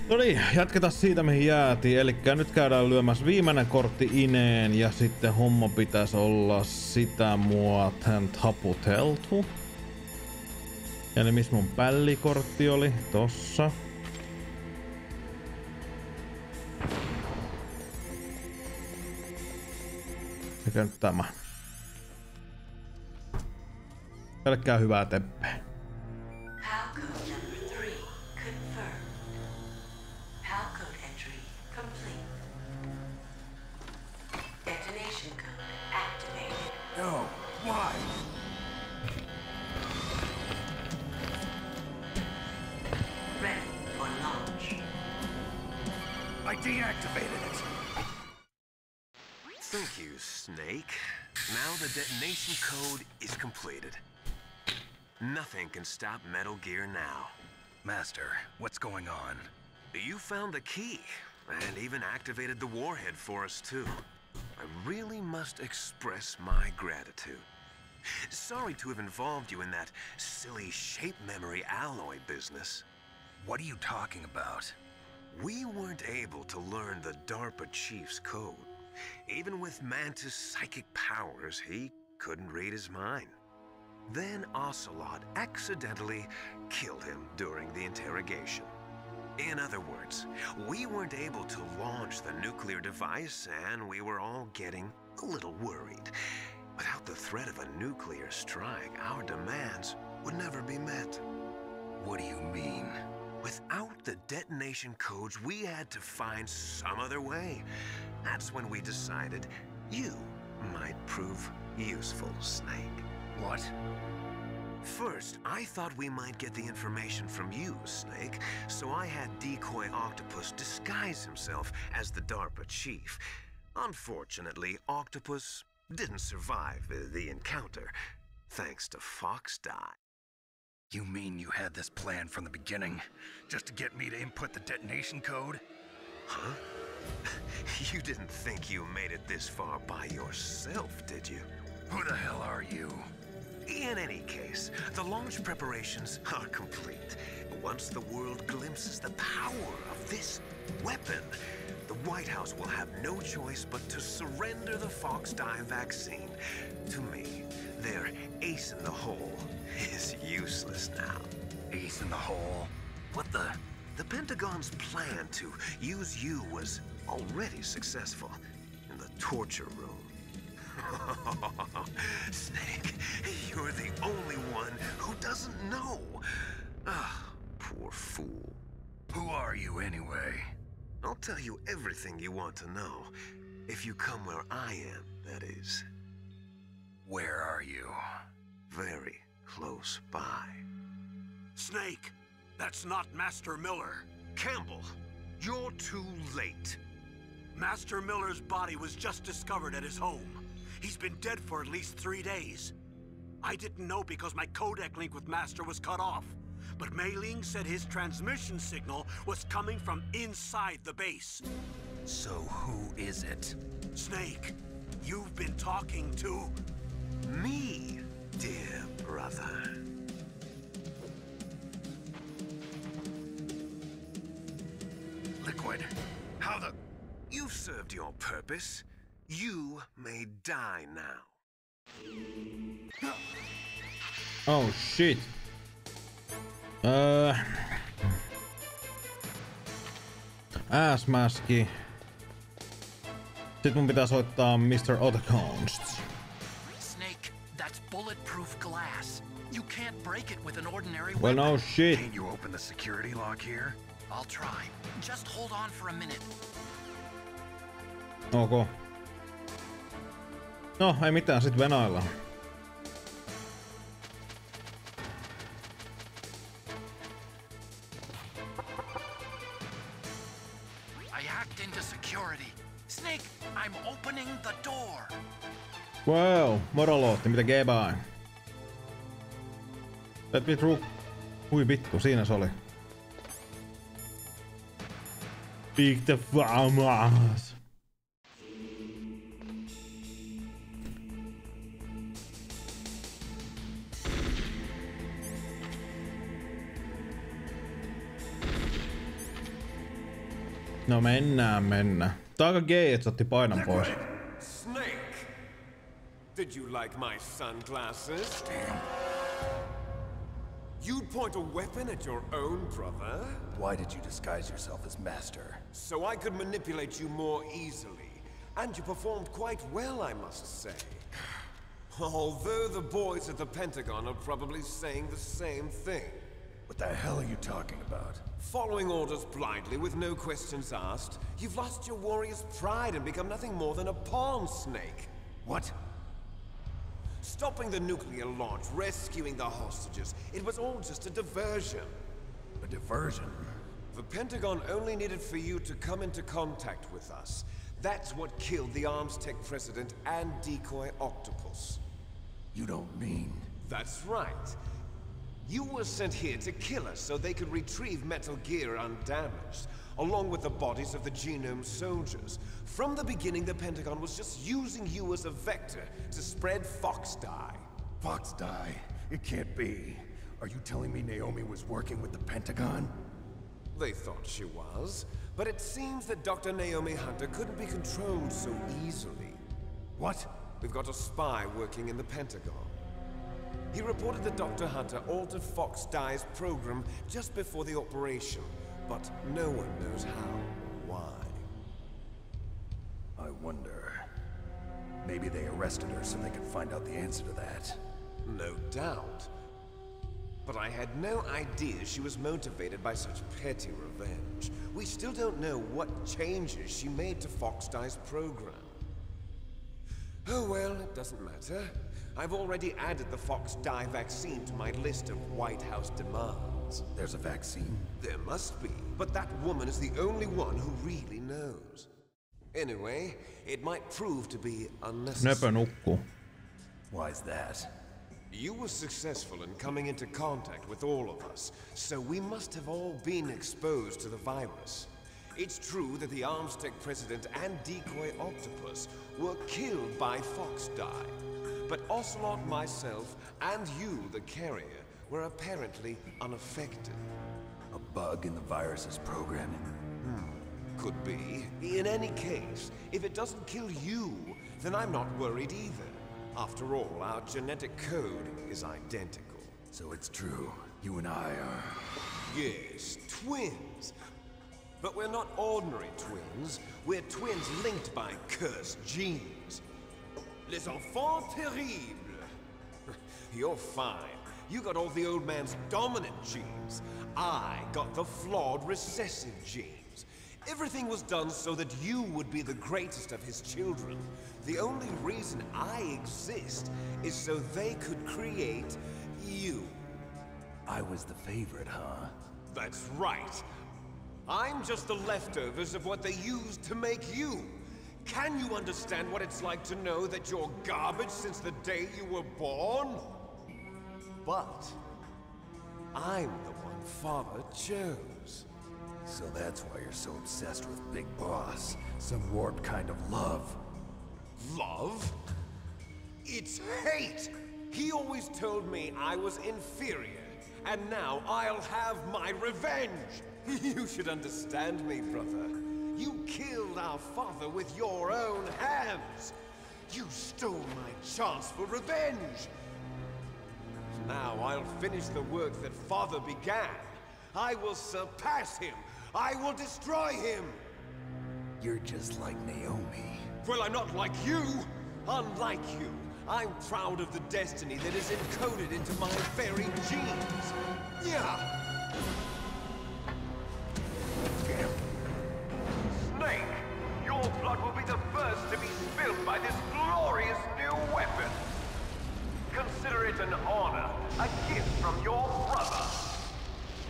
No niin, jatketaan siitä mihin jäätiin. Elikkä nyt käydään lyömässä viimeinen kortti ineen ja sitten homma pitäisi olla sitä muoten taputeltu. Eli missä mun pällikortti oli? Tossa. Mikä nyt tämä? Pelkkää hyvää teppeä. Deactivated it. Thank you, Snake. Now the detonation code is completed. Nothing can stop Metal Gear now. Master, what's going on? You found the key, and even activated the warhead for us too. I really must express my gratitude. Sorry to have involved you in that silly shape memory alloy business. What are you talking about? We weren't able to learn the DARPA chief's code. Even with Mantis' psychic powers, he couldn't read his mind. Then Ocelot accidentally killed him during the interrogation. In other words, we weren't able to launch the nuclear device, and we were all getting a little worried. Without the threat of a nuclear strike, our demands would never be met. What do you mean? Without the detonation codes, we had to find some other way. That's when we decided you might prove useful, Snake. What? First, I thought we might get the information from you, Snake, so I had Decoy Octopus disguise himself as the DARPA chief. Unfortunately, Octopus didn't survive the encounter, thanks to Fox Die. You mean you had this plan from the beginning, just to get me to input the detonation code? Huh? You didn't think you made it this far by yourself, did you? Who the hell are you? In any case, the launch preparations are complete. Once the world glimpses the power of this weapon, the White House will have no choice but to surrender the Fox Die vaccine to me. Their ace in the hole is useless now. Ace in the hole? What the? The Pentagon's plan to use you was already successful in the torture room. Snake, you're the only one who doesn't know. Ah, poor fool. Who are you anyway? I'll tell you everything you want to know. If you come where I am, that is. Where are you? Very close by. Snake, that's not Master Miller. Campbell, you're too late. Master Miller's body was just discovered at his home. He's been dead for at least 3 days. I didn't know because my codec link with Master was cut off. But Mei Ling said his transmission signal was coming from inside the base. So who is it? Snake, you've been talking to... me, dear brother. Liquid, how the... You've served your purpose. You may die now. Oh shit. Ass-maski. Sitten mun pitää soittaa Mr. Otconst. Snake, that's bulletproof glass. You can't break it with an ordinary Well, weapon. no shit. Can't you open the security lock here? I'll try. Just hold on for a minute. Ok. No, ei mitään, sit venaillaan. I hacked into security. Snake, I'm opening the door. Wow, morolootti, mitä gebaa. Let me through. Hui vittu, siinä se oli. Big the farmers. No mennään. Tää on aika gay, et se otti painan pois. Snake! Did you like my sunglasses? Damn. You'd point a weapon at your own brother? Why did you disguise yourself as Master? So I could manipulate you more easily. And you performed quite well, I must say. Although the boys at the Pentagon are probably saying the same thing. What the hell are you talking about? Following orders blindly with no questions asked, you've lost your warrior's pride and become nothing more than a pawn, Snake. What? Stopping the nuclear launch, rescuing the hostages, it was all just a diversion. A diversion? The Pentagon only needed for you to come into contact with us. That's what killed the Arms Tech president and decoy Octopus. You don't mean... That's right. You were sent here to kill us so they could retrieve Metal Gear undamaged, along with the bodies of the Genome soldiers. From the beginning, the Pentagon was just using you as a vector to spread Fox Dye. Fox Dye? It can't be. Are you telling me Naomi was working with the Pentagon? They thought she was, but it seems that Dr. Naomi Hunter couldn't be controlled so easily. What? We've got a spy working in the Pentagon. He reported that Dr. Hunter altered Fox Dye's program just before the operation, but no one knows how or why. I wonder... Maybe they arrested her so they could find out the answer to that. No doubt. But I had no idea she was motivated by such petty revenge. We still don't know what changes she made to Fox Dye's program. Oh well, it doesn't matter. I've already added the Fox Dye vaccine to my list of White House demands. There's a vaccine? There must be, but that woman is the only one who really knows. Anyway, it might prove to be unnecessary. Nöpö nukkuu. Why's that? You were successful in coming into contact with all of us, so we must have all been exposed to the virus. It's true that the Arms Tech president and decoy Octopus were killed by Fox Dye. But Ocelot, myself, and you, the carrier, were apparently unaffected. A bug in the virus's programming? Could be. In any case, if it doesn't kill you, then I'm not worried either. After all, our genetic code is identical. So it's true. You and I are... Yes, twins. But we're not ordinary twins. We're twins linked by cursed genes. Les enfants terribles. You're fine. You got all the old man's dominant genes. I got the flawed recessive genes. Everything was done so that you would be the greatest of his children. The only reason I exist is so they could create you. I was the favorite, huh? That's right. I'm just the leftovers of what they used to make you. Can you understand what it's like to know that you're garbage since the day you were born? But I'm the one Father chose. So that's why you're so obsessed with Big Boss. Some warped kind of love. Love? It's hate! He always told me I was inferior, and now I'll have my revenge! You should understand me, brother. You killed our father with your own hands! You stole my chance for revenge! Now I'll finish the work that Father began. I will surpass him! I will destroy him! You're just like Naomi. Well, I'm not like you! Unlike you, I'm proud of the destiny that is encoded into my very genes! Yeah! Snake, your blood will be the first to be spilled by this glorious new weapon. Consider it an honor, a gift from your brother.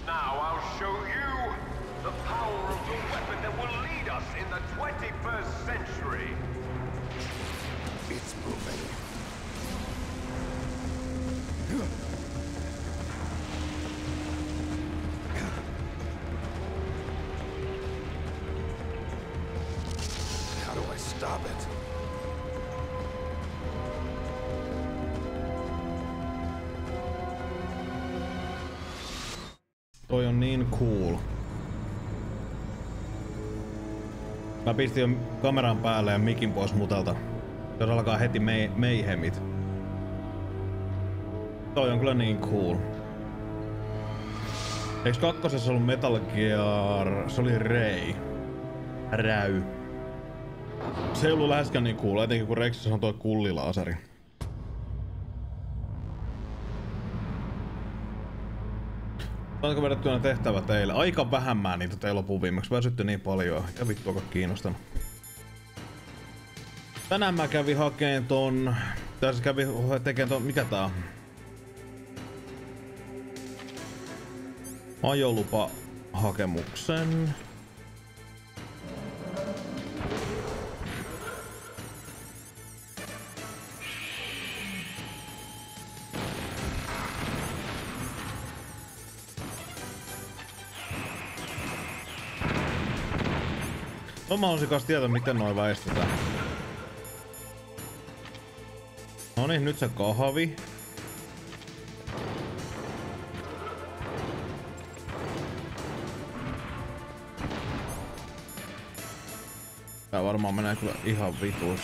Now I'll show you the power of the weapon that will lead us in the 21st century. It's moving. How do I stop it? Toi on niin cool. Mä pistin jo kameran päälle ja mikin pois mutelta. Jos alkaa heti meihemit. Toi on kyllä niin cool. Eiks kakkosessa ollut Metal Gear? Se oli Räy. Se ei ollut läheskään niin cool, etenkin kun Rexissä on tuo kullilaaseri. Saanko vedettyä tehtävät teille? Aika vähän mä niitä teillä lopun viimeksi. Väsytty niin paljon. Ja vittu onko kiinnostanut. Tänään mä kävin hakeen ton... Tässä kävin tekemään ton... Mikä tää on? Ajolupa-hakemuksen. Mä haluaisin kanssa tietää, miten noin väistetään. Noniin, nyt se kahvi. Tää varmaan menee kyllä ihan vituus.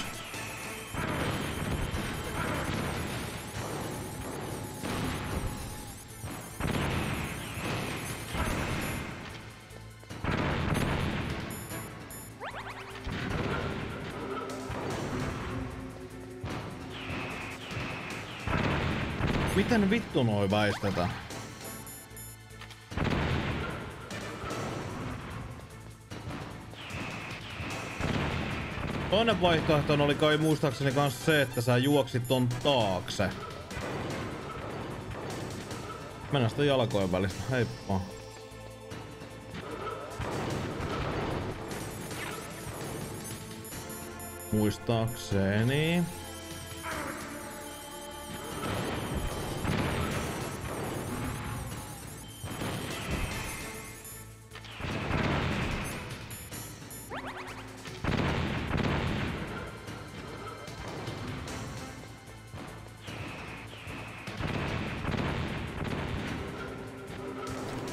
Miten vittu noi väistetään? Toinen vaihtoehto oli kai muistaakseni kans se, että sä juoksit ton taakse. Mennään sitä jalkojen välistä. Heippa. Muistaakseni.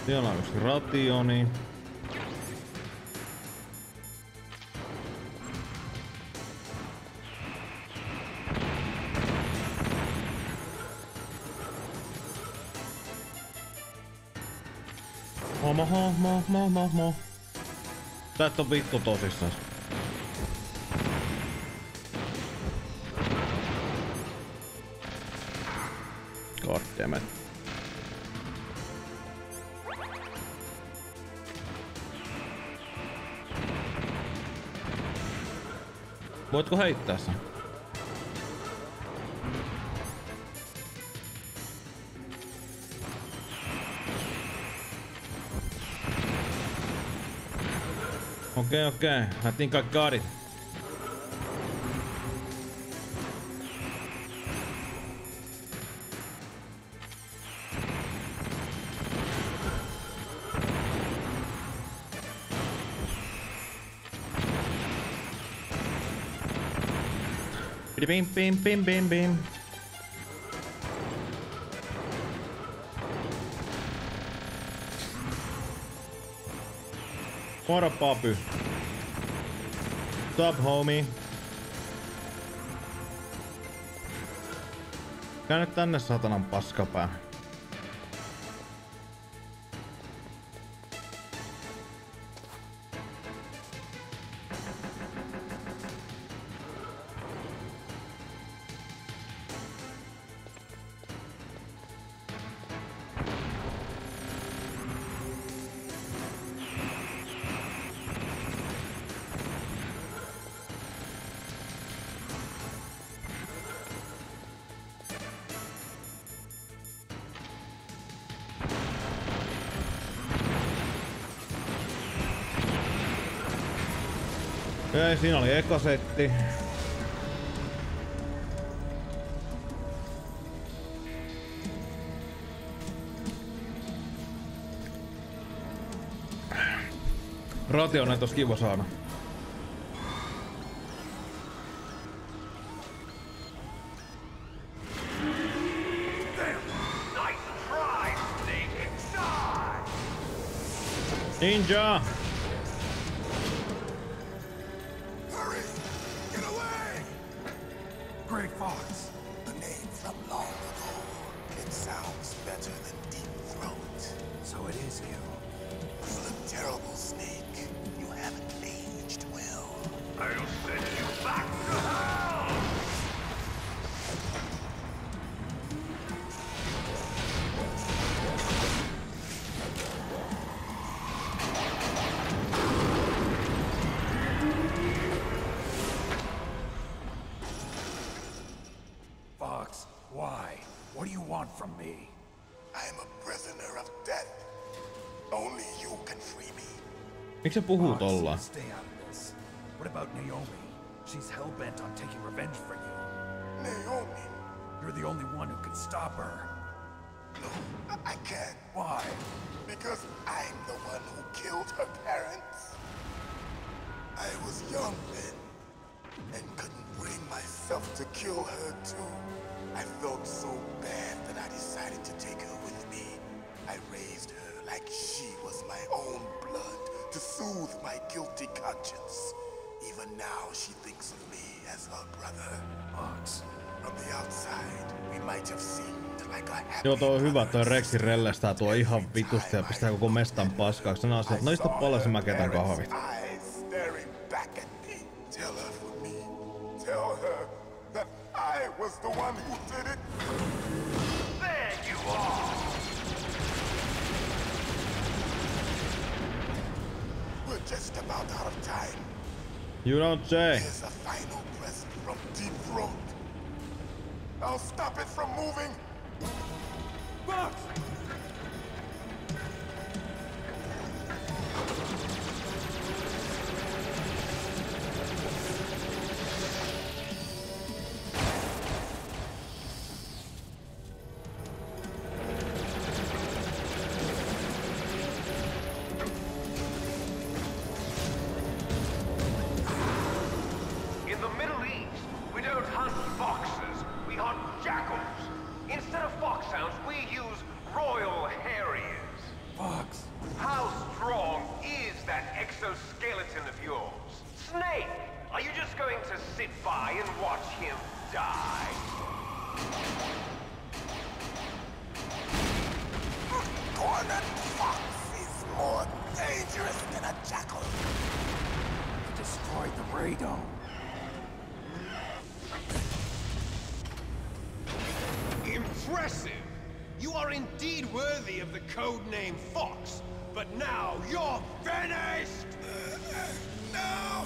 Siellä on yksi rationi. Mo. Tää et on vittu tosissaan. Goddammit. Voitko heittää sen? Okay. I think I got it. Bim. Moro papy. Stop homie. Käy nyt tänne satanan paskapää. Ei, siinä oli ekosetti. Rationeet olisi kiva saada. Ninja! Great Fox. The name from long ago. It sounds better than Deep Throat. So it is you. You look terrible, Snake. You haven't aged well. I'll send you back to hell! Fox, why? What do you want from me? I'm a prisoner of death. Only you can free me. Miksi se puhuu Fox, tollaan? stay out of this. What about Naomi? She's hell-bent on taking revenge for you. Naomi. You're the only one who can stop her. No, I can't. Why? Because I'm the one who killed her parents. I was young then, and couldn't bring myself to kill her too. I felt so bad that I decided to take her with me. I raised her like she was my own blood to soothe my guilty conscience. Even now she thinks of me as her brother. Fox. From the outside, we might have seemed like a happy Joo, toi on hyvä, toi brothers. Rexi rellestää tuo ihan vitusti ja pistää koko mestan paskaksi. Sanoo se, että no ista palasi mä ketän kahvit. Eyes staring back at me. Tell her for me. Tell her that I was the one who did it. There you are! We're just about out of time. You don't say. Here's a final present from Deep Throat. I'll stop it from moving. Fox! In the Middle East, we don't hunt foxes, we hunt jackals. Instead of foxhounds, we use royal harriers. Fox! How strong is that exoskeleton of yours? Snake, are you just going to sit by and watch him die? Cornered fox is more dangerous than a jackal. You destroyed the radome. Impressive! You are indeed worthy of the codename Fox, but now you're finished! No!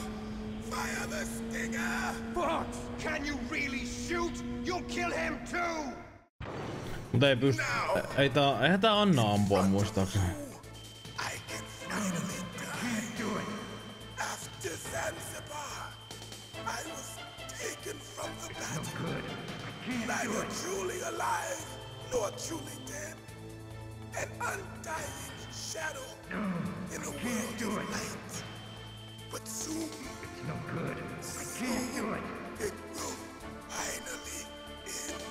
Fire the stinger! Fox! Can you really shoot? You'll kill him too! Mutta ei pysty. Eihän tää anna ampua muistaakseni. I can finally die. After Zanzibar, I was taken from the battle. Neither truly alive nor truly dead. An undying shadow in a world of light. But soon, it's no good. I can't do it. It will finally end.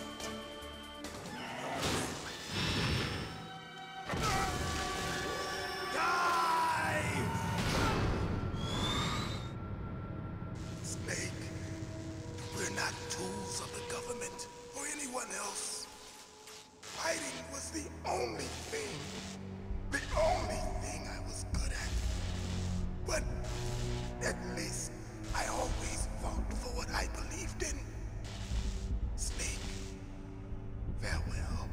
Die! Snake, we're not tools of the government or anyone else. Fighting was the only thing I was good at. But at least I always fought for what I believed in. Snake, farewell.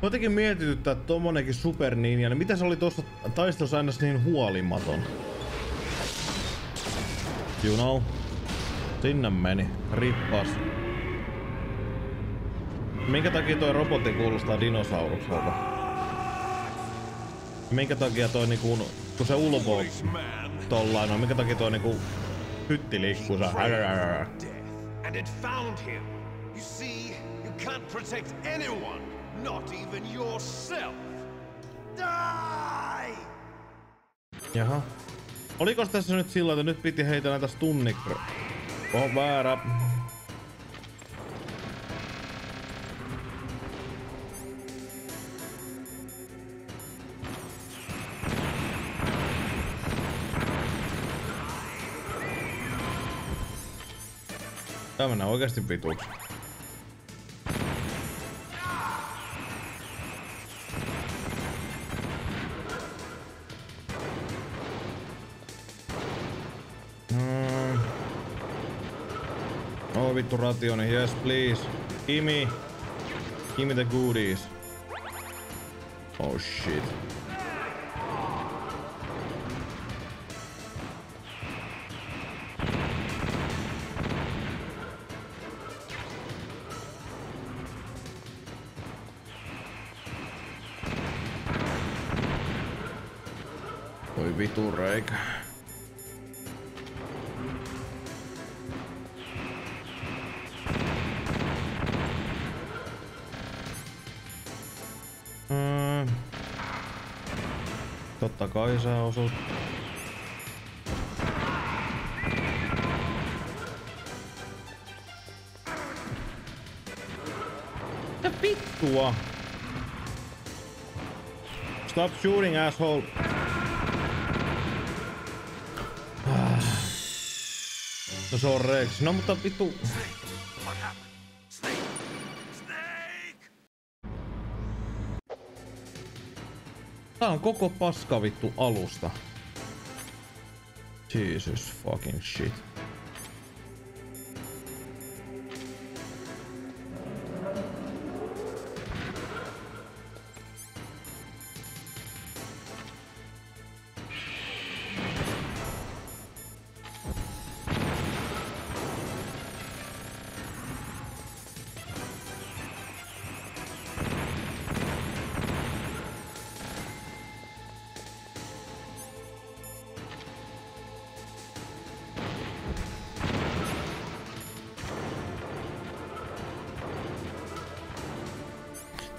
Jotenkin mietityttää tommonenkin Super Ninja, niin mitä se oli tuossa taistelussa aina niin huolimaton? You know. Sinne meni. Rippas. Minkä takia toi robotti kuulostaa dinosaurukselta? Minkä takia toi niinku, kun se ulvoo tollain on, minkä takia toi niinku hytti liikkuu sä? And it found him. You see, you can't protect anyone, not even yourself. Die! Jaha. Olikos tässä nyt sillä, että nyt piti heitä näitä stunnikroja? Oh, väärä. Tää mennään oikeesti vituksi. Oh vittu rationi, yes please. Give me the goodies. Oh shit. Oi vitun reikä. Totta kai sä osut. Mitä vittua? Stop shooting, asshole. No sorreeks. No mutta vittu. Tää on koko paska vittu alusta. Jesus fucking shit.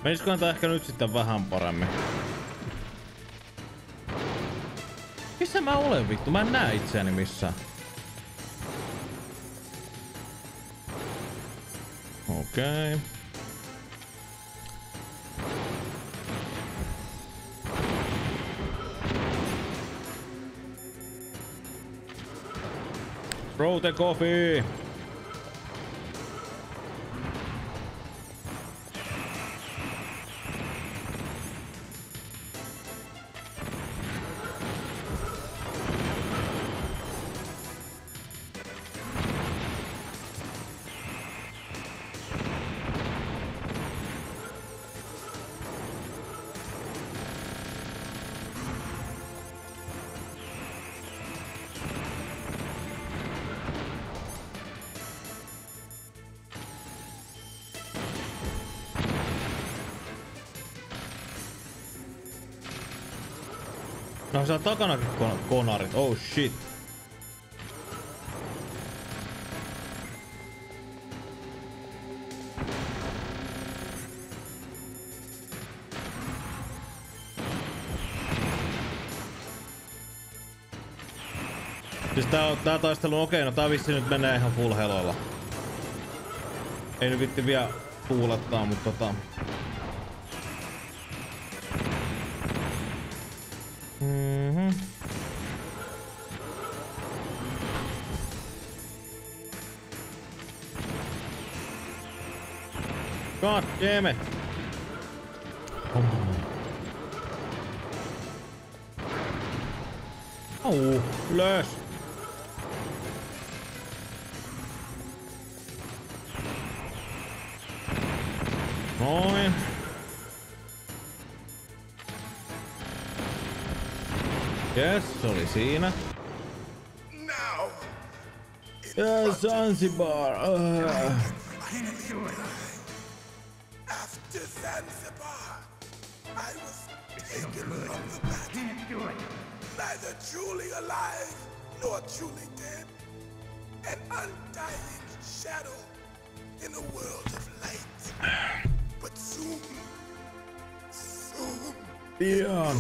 Menisikö tää ehkä nyt sitten vähän paremmin? Missä mä olen vittu? Mä en näe itseäni missään. Okei. Okay. Throw the coffee! No siellä takanakin konarit, oh shit. Siis tää taistelu, okei, no tää vissi nyt menee ihan full heloilla. Ei nyt vitti vielä tuulettaa, mutta God damn it! Au, ylös! Noin. Yes, se oli siinä. Yes, Zanzibar. After Zanzibar, I was taken from the battle, neither truly alive nor truly dead, an undying shadow in a world of light. But soon, Pian.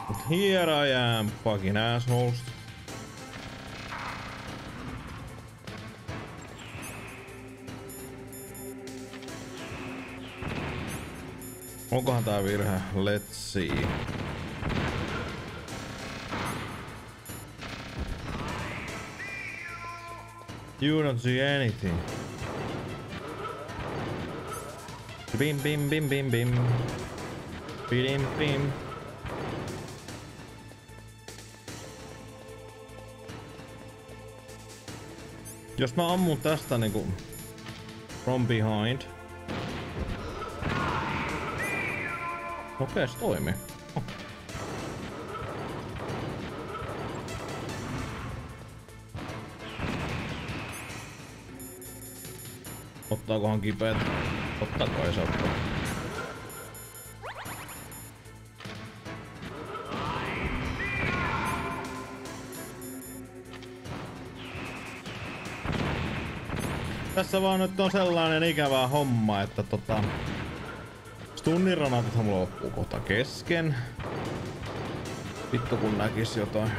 But here I am, fucking assholes. Onkohan tää virhe? Let's see. You don't see anything. Bim bim bim bim bim. Bim bim. Jos mä ammun tästä niinku from behind. Okei, se toimii. Oh. Ottaakohan kipeät? Ottaako ei se ottaa. Tässä vaan nyt on sellainen ikävä homma, että stunniranatithan mulla loppuu kohta kesken. Vittu kun näkis jotain.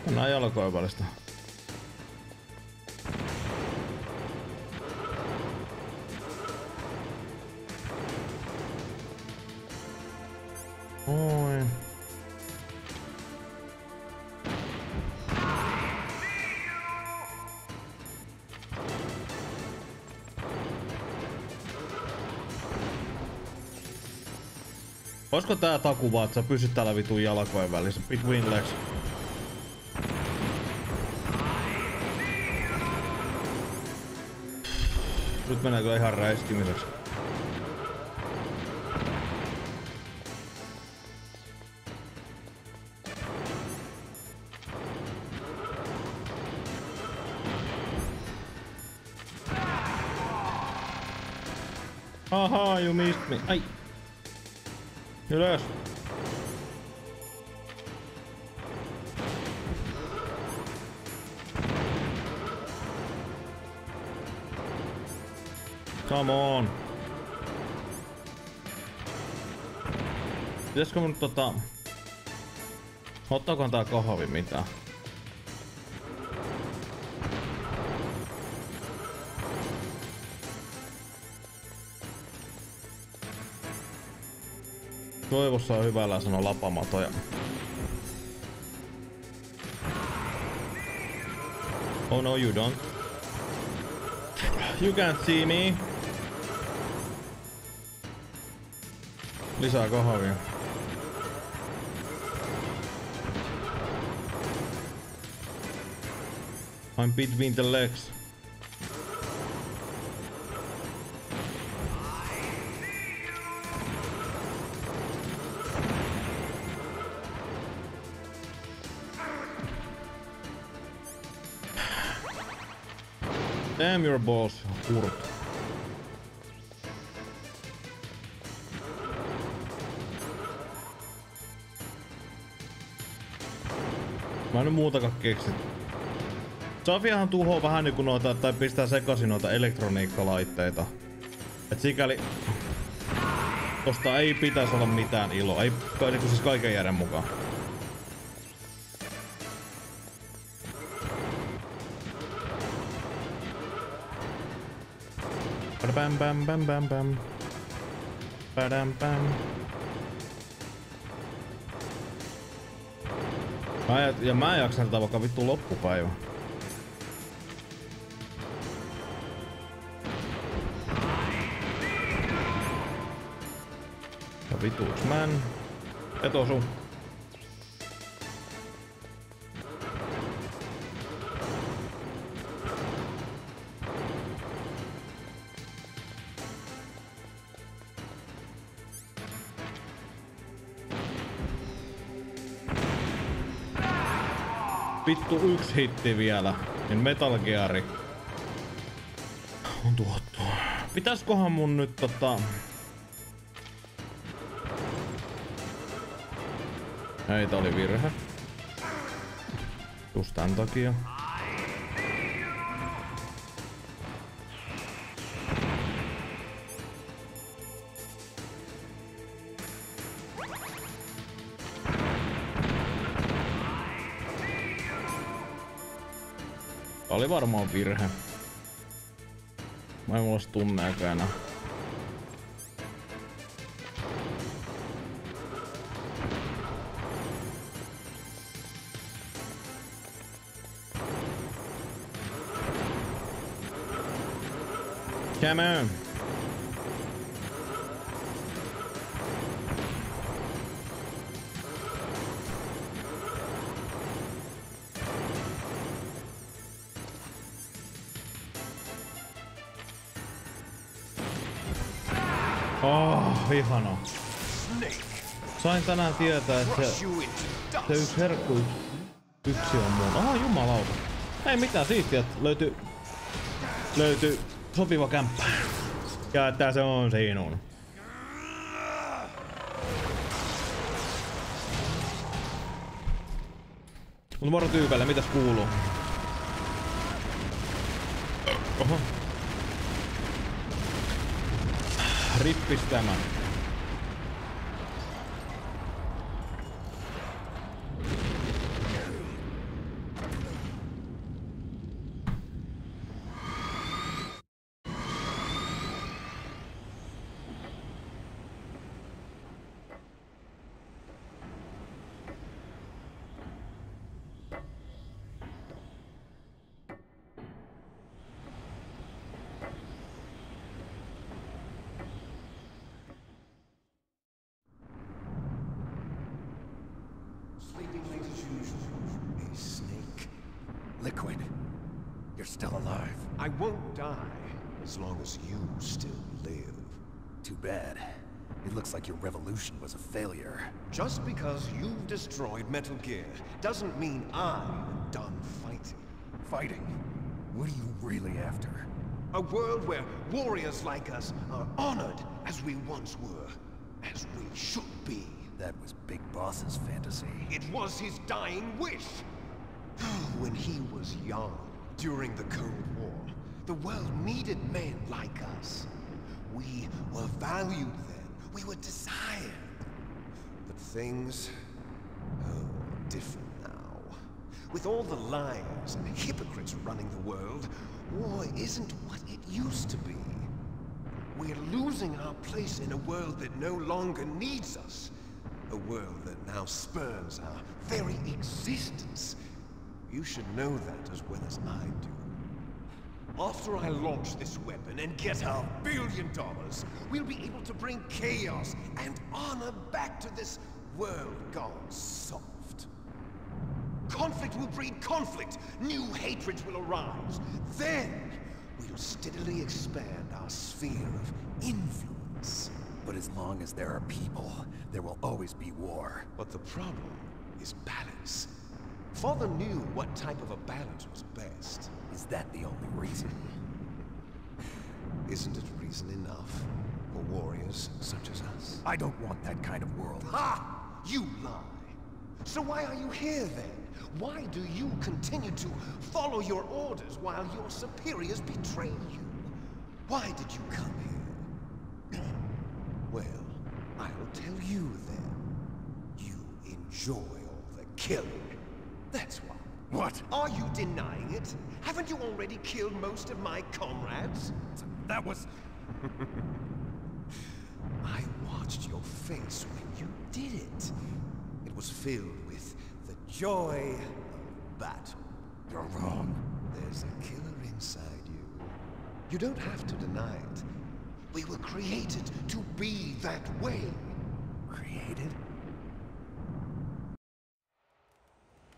Mennään jalkojen välistä. Oi. Oisko tää taku vaan, että sä pysyt täällä vitun jalkojen välissä? Between legs. Nyt menee kyllä ihan räiskimiseksi. Haha, you missed me. Ai. Ylös. Come on. Pitäisikö mun ottaakohan tää kahvi mitään? Toivossa on hyvällä sanoa lapamatoja. Oh no you don't. You can't see me. Lisää kahvia. I'm between the legs. Damn your boss, kurt. Mä en nyt muutakaan keksit. Safiahan tuhoaa vähän niinku noita, tai pistää sekaisin noita elektroniikkalaitteita. Et sikäli tosta ei pitäisi olla mitään iloa, ei niinku siis kaiken järjen mukaan. Bam bam bam bam bam. Badam bam. Mä jaksan tätä vaikka vittu loppupäivä. Ja vituuks män. Et osu. Vittu yksi hitti vielä, niin Metal Gear on tuottu. Pitäiskohan mun nyt Ei, tää oli virhe. Just tän takia. Tää oli varmaan virhe. Mä en mulla tunneekaan enää. Come on. Oh, ihana. Sain tänään tietää, että se yksi herkku yksi on mun. Oh, jumalauta. Ei mitään siistiä, että löytyy sopiva kämppä. Ja että se on sinun. Mut moro tyypeille, mitäs kuuluu? Oho. Rippis tämä. A snake. Liquid, you're still alive. I won't die as long as you still live. Too bad. It looks like your revolution was a failure. Just because you've destroyed Metal Gear doesn't mean I'm done fighting. Fighting? What are you really after? A world where warriors like us are honored as we once were, as we should be. That was Big Boss's fantasy. It was his dying wish. When he was young, during the Cold War, the world needed men like us. We were valued then. We were desired. But things are different now. With all the lies and hypocrites running the world, war isn't what it used to be. We're losing our place in a world that no longer needs us. A world that now spurns our very existence. You should know that as well as I do. After I launch this weapon and get our $1 billion, we'll be able to bring chaos and honor back to this world gone soft. Conflict will breed conflict. New hatreds will arise. Then, we'll steadily expand our sphere of influence. But as long as there are people, there will always be war. But the problem is balance. Father knew what type of a balance was best. Is that the only reason? Isn't it reason enough for warriors such as us? I don't want that kind of world. Ha! You lie! So why are you here then? Why do you continue to follow your orders while your superiors betray you? Why did you come here? Well, I'll tell you then. You enjoy all the killing. That's why. What? Are you denying it? Haven't you already killed most of my comrades? That was... I watched your face when you did it. It was filled with the joy of battle. You're wrong. There's a killer inside you. You don't have to deny it. We were created to be that way. Created?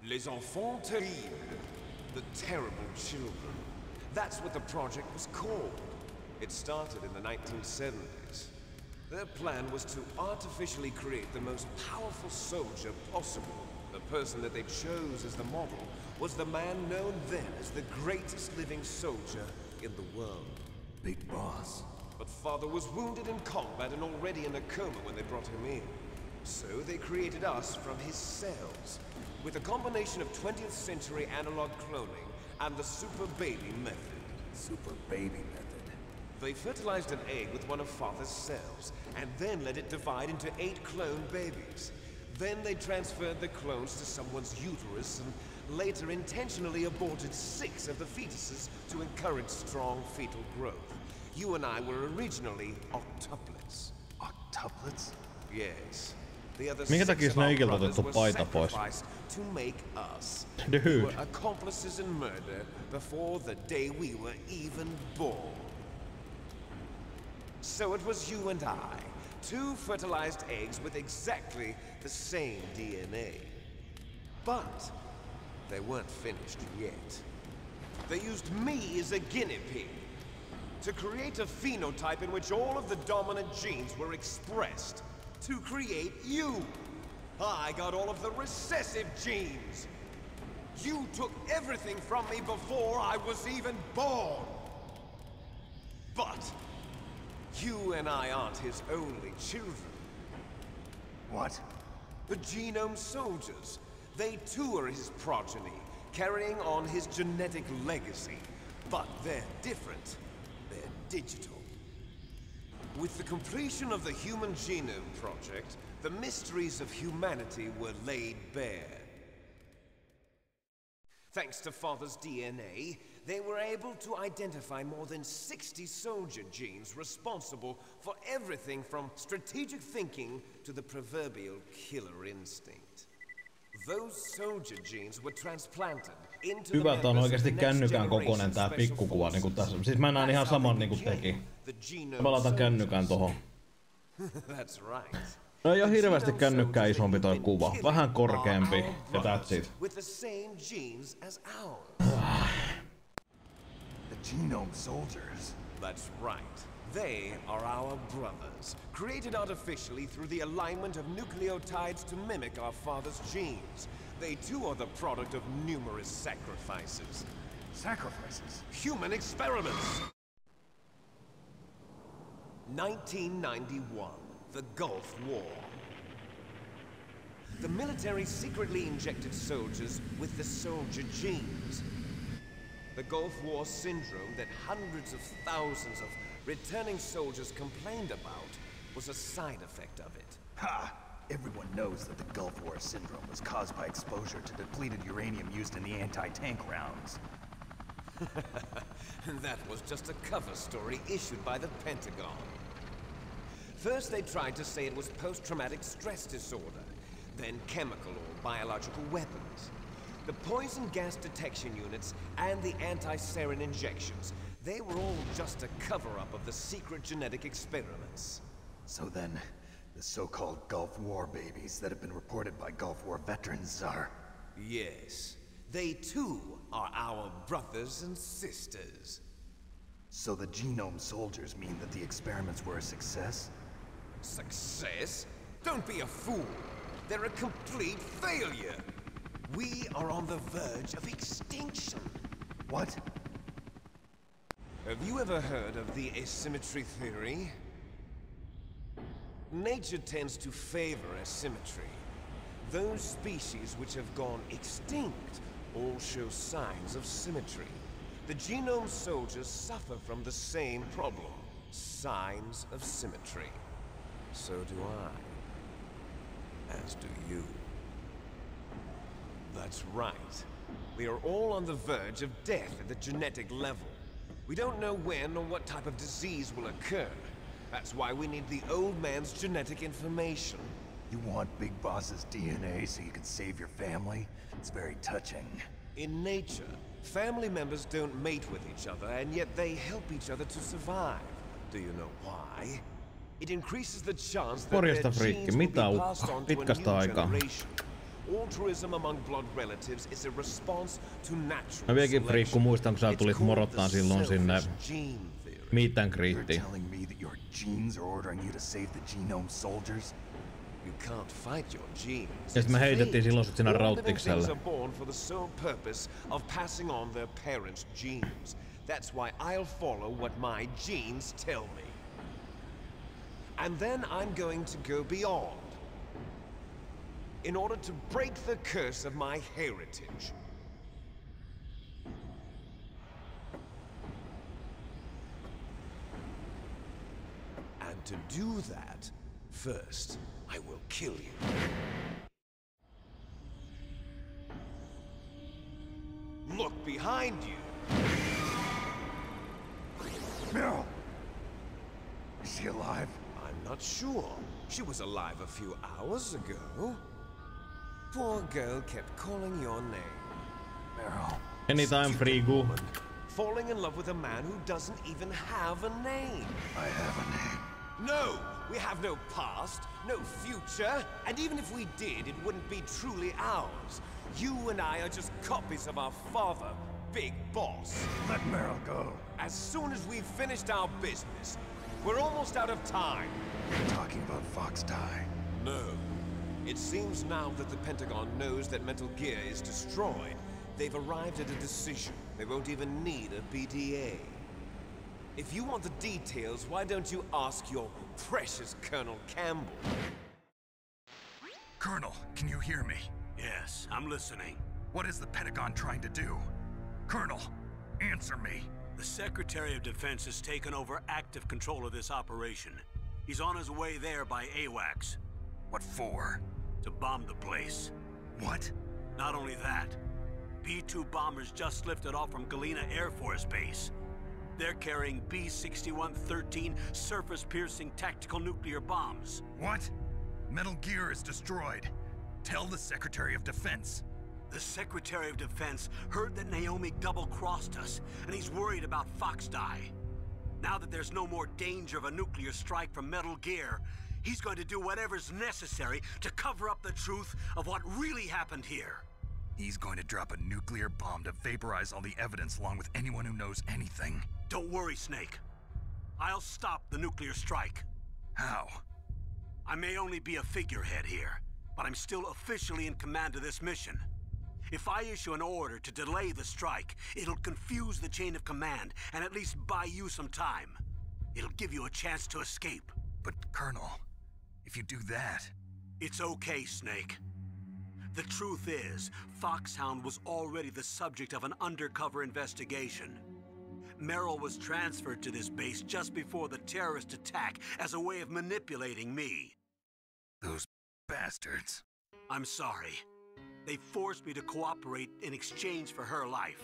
Les enfants terribles. The terrible children. That's what the project was called. It started in the 1970s. Their plan was to artificially create the most powerful soldier possible. The person that they chose as the model was the man known then as the greatest living soldier in the world. Big Boss. But Father was wounded in combat and already in a coma when they brought him in. So they created us from his cells, with a combination of 20th century analog cloning and the super baby method. Super baby method. They fertilized an egg with one of Father's cells, and then let it divide into 8 clone babies. Then they transferred the clones to someone's uterus, and later intentionally aborted 6 of the fetuses to encourage strong fetal growth. You and I were originally octuplets. Octuplets? Yes. The other Minkä 6 takia of our Snakeilta brothers otettu were paita pois? sacrificed to make us. Dude. We were accomplices in murder before the day we were even born. So it was you and I, two fertilized eggs with exactly the same DNA. But they weren't finished yet. They used me as a guinea pig to create a phenotype in which all of the dominant genes were expressed. To create you. I got all of the recessive genes. You took everything from me before I was even born. But you and I aren't his only children. What? The Genome Soldiers. They too are his progeny, carrying on his genetic legacy. But they're different. They're digital. With the completion of the Human Genome Project, the mysteries of humanity were laid bare. Thanks to Father's DNA, they were able to identify more than 60 soldier genes responsible for everything from strategic thinking to the proverbial killer instinct. Those soldier genes were transplanted into the Hyvä, tää on members of oikeesti the next kännykän kokoinen generation tää special pikkukuva niinku forces. tässä. Siis mä näen ihan saman niinku teki. Mä laitan kännykän tohon. That's right. No ei oo hirveästi kännykkää isompi toi kuva. Vähän korkeampi ja that's it. With the same genes as ours. The Genome Soldiers. That's right. They are our brothers, created artificially through the alignment of nucleotides to mimic our father's genes. They too are the product of numerous sacrifices. Sacrifices? Human experiments! 1991, the Gulf War. The military secretly injected soldiers with the soldier genes. The Gulf War syndrome that hundreds of thousands of returning soldiers complained about was a side effect of it. Ha! Everyone knows that the Gulf War syndrome was caused by exposure to depleted uranium used in the anti-tank rounds. That was just a cover story issued by the Pentagon. First they tried to say it was post-traumatic stress disorder, then chemical or biological weapons. The poison gas detection units and the anti-sarin injections, they were all just a cover-up of the secret genetic experiments. So then, the so-called Gulf War babies that have been reported by Gulf War veterans are... Yes. They too are our brothers and sisters. So the Genome Soldiers mean that the experiments were a success? Success? Don't be a fool. They're a complete failure. We are on the verge of extinction. What? Have you ever heard of the asymmetry theory? Nature tends to favor asymmetry. Those species which have gone extinct all show signs of symmetry. The Genome Soldiers suffer from the same problem. Signs of symmetry. So do I. As do you. That's right. We are all on the verge of death at the genetic level. We don't know when or what type of disease will occur. That's why we need the old man's genetic information. You want Big Boss's DNA so you can save your family? It's very touching. In nature, family members don't mate with each other, and yet they help each other to survive. Do you know why? It increases the chance that their genes will be passed on to a new generation. Altruism among blood relatives is a response to natural Mä vieläkin friikku muistan, kun sä tulit morottaan silloin sinne meet and greetiin. You're telling me that your genes are ordering you to save the Genome Soldiers? You can't fight your genes. Ja sit me heitettiin silloin sut siinä rauttikselle. All living things are born for the sole purpose of passing on their parents' genes. That's why I'll follow what my genes tell me. And then I'm going to go beyond. In order to break the curse of my heritage. And to do that, first, I will kill you. Look behind you! Meryl! Is she alive? I'm not sure. She was alive a few hours ago. Poor girl kept calling your name. Meryl. Anytime, Frigu. falling in love with a man who doesn't even have a name. I have a name. No! We have no past, no future, and even if we did, it wouldn't be truly ours. You and I are just copies of our father, Big Boss. Let Meryl go. As soon as we've finished our business, we're almost out of time. You're talking about Fox Die. No. It seems now that the Pentagon knows that Metal Gear is destroyed, they've arrived at a decision. They won't even need a BDA. If you want the details, why don't you ask your precious Colonel Campbell? Colonel, can you hear me? Yes, I'm listening. What is the Pentagon trying to do? Colonel, answer me. The Secretary of Defense has taken over active control of this operation. He's on his way there by AWACS. What for? To bomb the place. What? Not only that, B-2 bombers just lifted off from Galena Air Force Base. They're carrying B-6113 surface-piercing tactical nuclear bombs. What? Metal Gear is destroyed. Tell the Secretary of Defense. The Secretary of Defense heard that Naomi double-crossed us, and he's worried about Fox Die. Now that there's no more danger of a nuclear strike from Metal Gear, he's going to do whatever's necessary to cover up the truth of what really happened here. He's going to drop a nuclear bomb to vaporize all the evidence along with anyone who knows anything. Don't worry, Snake. I'll stop the nuclear strike. How? I may only be a figurehead here, but I'm still officially in command of this mission. If I issue an order to delay the strike, it'll confuse the chain of command and at least buy you some time. It'll give you a chance to escape. But, Colonel, if you do that... It's okay, Snake. The truth is, Foxhound was already the subject of an undercover investigation. Meryl was transferred to this base just before the terrorist attack as a way of manipulating me. Those bastards. I'm sorry. They forced me to cooperate in exchange for her life.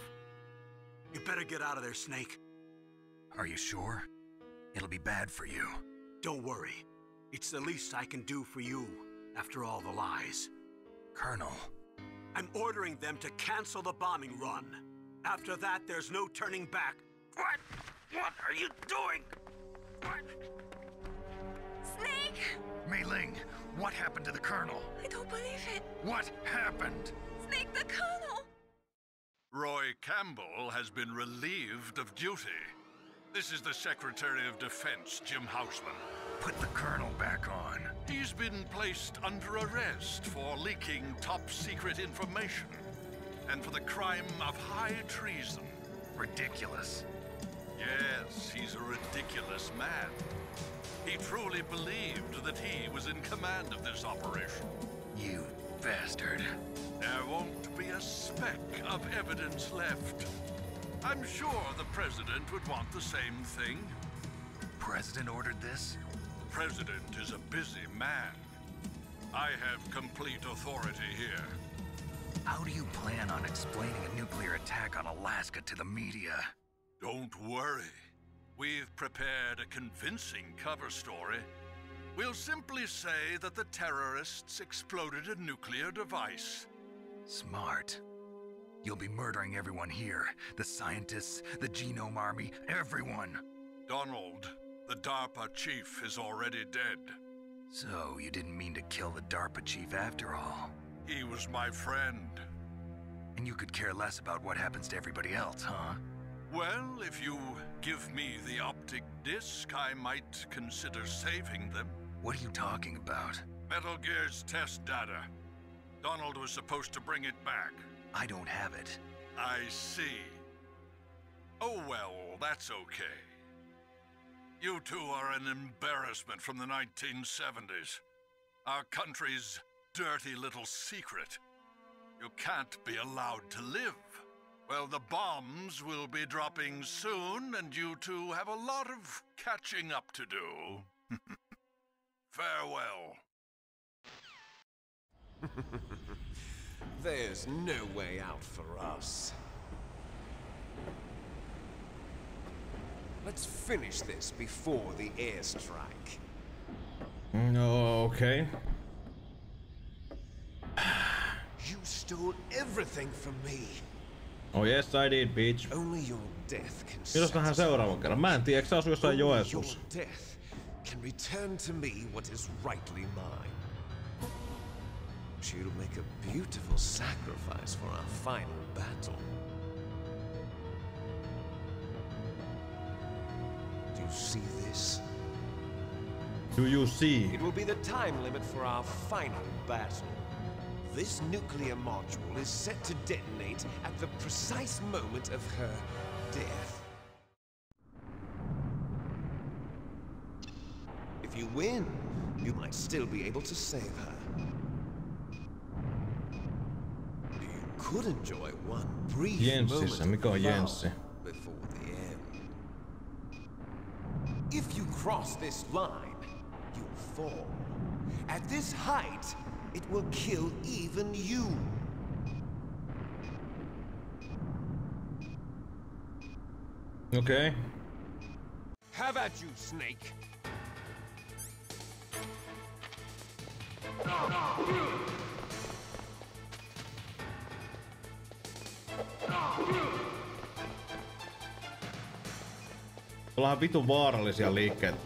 You better get out of there, Snake. Are you sure? It'll be bad for you. Don't worry. It's the least I can do for you, after all the lies. Colonel. I'm ordering them to cancel the bombing run. After that, there's no turning back. What? What are you doing? What? Snake! Mei Ling, what happened to the Colonel? I don't believe it. What happened? Snake, the Colonel! Roy Campbell has been relieved of duty. This is the Secretary of Defense, Jim Houseman. Put the Colonel back on. He's been placed under arrest for leaking top-secret information and for the crime of high treason. Ridiculous. Yes, he's a ridiculous man. He truly believed that he was in command of this operation. You bastard. There won't be a speck of evidence left. I'm sure the President would want the same thing. President ordered this? The President is a busy man. I have complete authority here. How do you plan on explaining a nuclear attack on Alaska to the media? Don't worry. We've prepared a convincing cover story. We'll simply say that the terrorists exploded a nuclear device. Smart. You'll be murdering everyone here. The scientists, the Genome Army, everyone. Donald, the DARPA chief, is already dead. So, you didn't mean to kill the DARPA chief after all. He was my friend. And you could care less about what happens to everybody else, huh? Well, if you give me the optic disc, I might consider saving them. What are you talking about? Metal Gear's test data. Donald was supposed to bring it back. I don't have it. I see. Oh well, that's okay. You two are an embarrassment from the 1970s. Our country's dirty little secret. You can't be allowed to live. Well, the bombs will be dropping soon, and you two have a lot of catching up to do. Farewell. There's no way out for us. Let's finish this before the airstrike. Okay. You stole everything from me. Oh yes, I did, bitch. Only your death can Milloin nähdään seuraavan kerran? Mä en tiedä, eikö se asu jossain joesuus? Your death can return to me what is rightly mine. She'll make a beautiful sacrifice for our final battle. Do you see this? Do you see? It will be the time limit for our final battle. This nuclear module is set to detonate at the precise moment of her death. If you win, you might still be able to save her. You could enjoy one brief Jenssissä, mikä on Jenssi? before the end. If you cross this line, you'll fall. At this height, it will kill even you. Okay. Have at you, Snake. Ollaan vitun vaarallisia liikkeitä.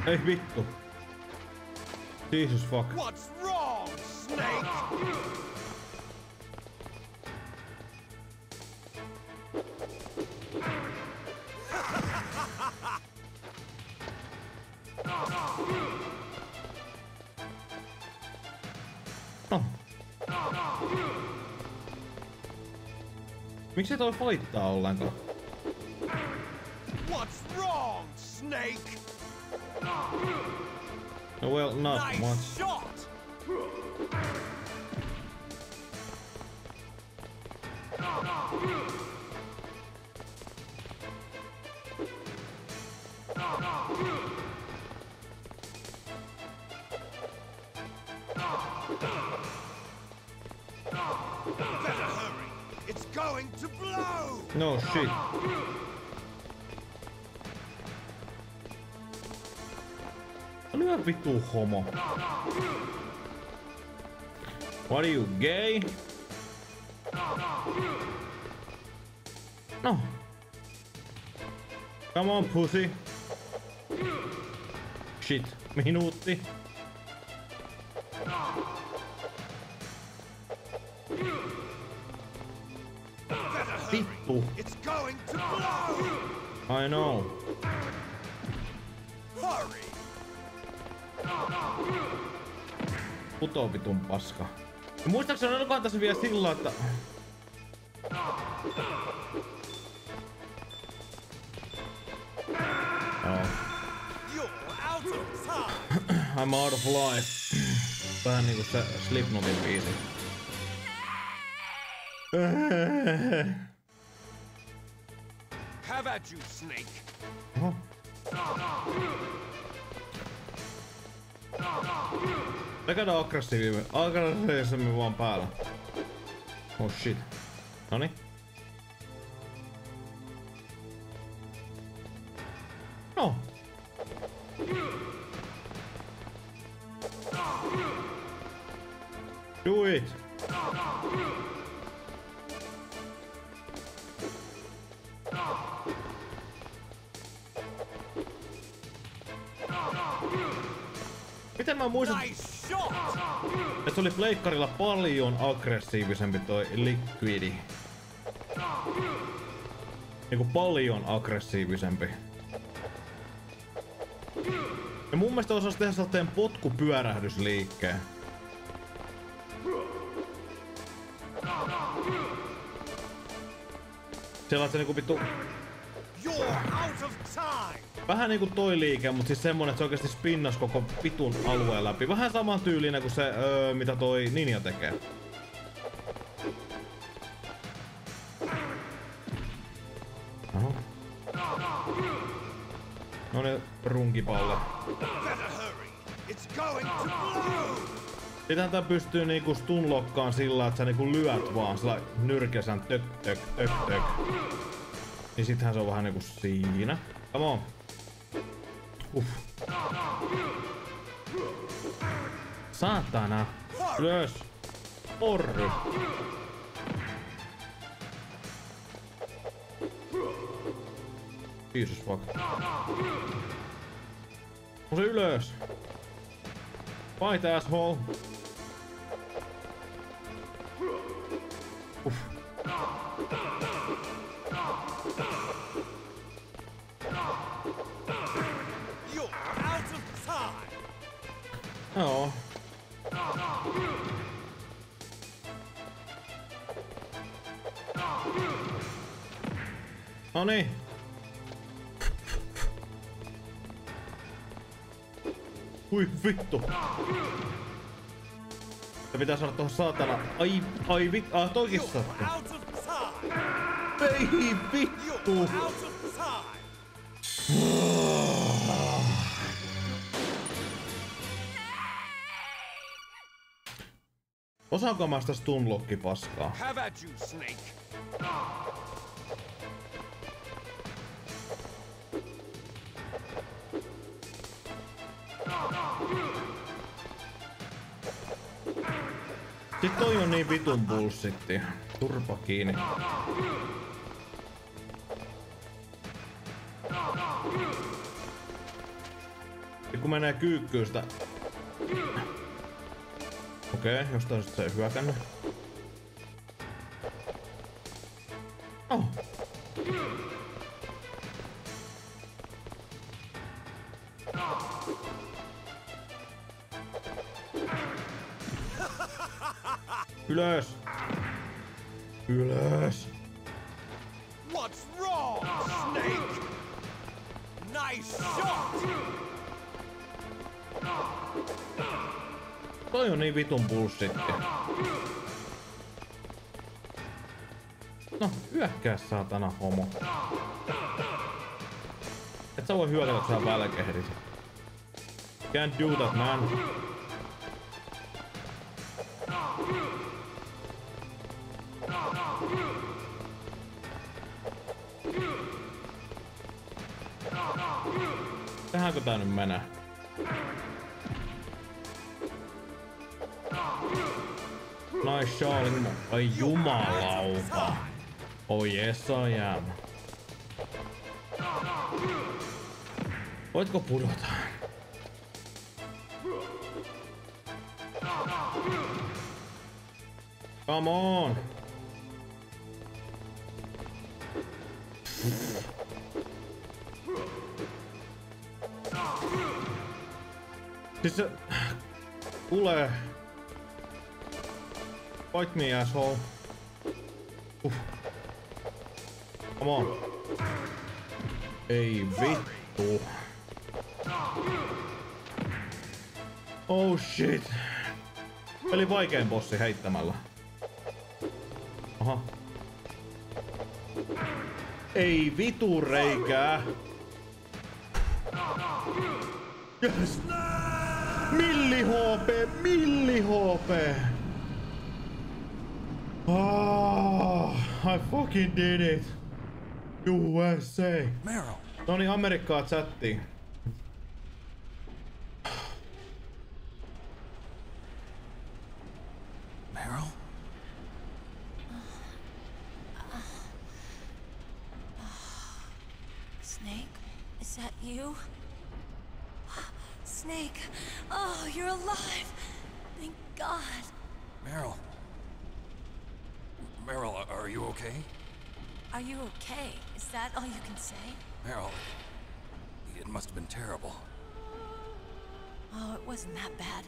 Ei vittu. Jesus fuck. What's wrong, Snake? No. Miksi toi fightaa ollenkaan? What's wrong, Snake? No well, not Nice much. shot. Better hurry. It's going to blow. No shit. Lyö vittu homo. What are you, gay? No. Come on, pussy. Shit. Minuutti. Vittu. It's going to blow. I know. Hurry. Putoo vitun paska. Ja muistaakseni olikohan tässä vielä sillä, että... Oh. You're out of time. I'm out of life. Vähän niinku se Slipknotin biisi. Have at you, Snake. Oho. Me käydään aggressiivisemmin vaan päällä. Oh shit. Noni. No. Do it. Miten mä muistan, että se oli pleikkarilla paljon aggressiivisempi toi Liquidi. Niinku paljon aggressiivisempi. Ja mun mielestä osasi tehdä sellainen potkupyörähdysliikkeen. Sellaisen niinku vittu... Vähän niinku toi liike, mut siis semmonen, että se oikeesti spinnas koko vitun alueen läpi. Vähän saman tyylinen kuin se, mitä toi Ninja tekee. Oho. Noniin, runkipalle. Sitähän tää pystyy niinku stunlokkaan sillä, että sä niinku lyöt vaan sillä nyrkesän tök tök tök tök. Niin sittenhän se on vähän niinku siinä. Come on. Uff. Saatana. Ylös. Orry. Jesus fuck. On se ylös. Fight asshole. Uff. Joo. Noniin. Ui vittu. Se pitää saada tohon saatana. Ai vittu. Toikin sattu. Ei vittu. Osaanko mä sitä stunlocki paskaa? Have at you, Snake. Sit toi on niin vitun bullshitti. Turpa kiinni. Ja kun menee kyykkyyn sitä... Okei, jostain sit se ei hyökännyt. Oh. Ylös! Ylös! What's wrong, Snake? Nice shot! Toi on niin vitun bullshitti. No, hyökkää saatana homo. Et sä voi hyökätä, kun sä välkehdit. Can't do that, man. Tähänkö tää nyt menee? Nice shot. Ai jumalauta. Oh yes I am. Voitko pudota? Come on. Siis se... Tulee. Fight me, asshole. Come on. Ei vittu. Oh shit. Eli vaikein bossi heittämällä. Aha. Ei vitu reikää. Yes. Milli HP, milli HP. I fucking did it. USA. Meryl. Noniin, Amerikkaa chattiin. Meryl? Snake, is that you? Snake, oh, you're alive. Thank God. Meryl. Meryl, are you okay? Are you okay? Is that all you can say? Meryl, it must have been terrible. Oh, it wasn't that bad.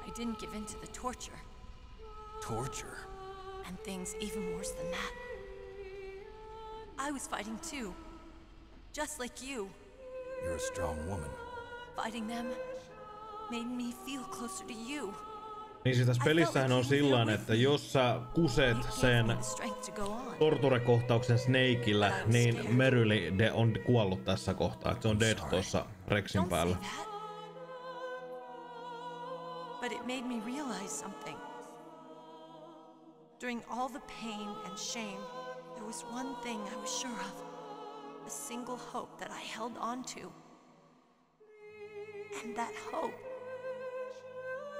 I didn't give in to the torture. Torture? And things even worse than that. I was fighting too. Just like you. You're a strong woman. Fighting them made me feel closer to you. Niin siis tässä pelissähän on sillain, että jos sä kuset sen torture-kohtauksen Snakeillä, niin Meryl on kuollut tässä kohtaa. Se on dead tuossa Rexin päällä. But it made me realize something. During all the pain and shame, there was one thing I was sure of. A single hope that I held on to. And that hope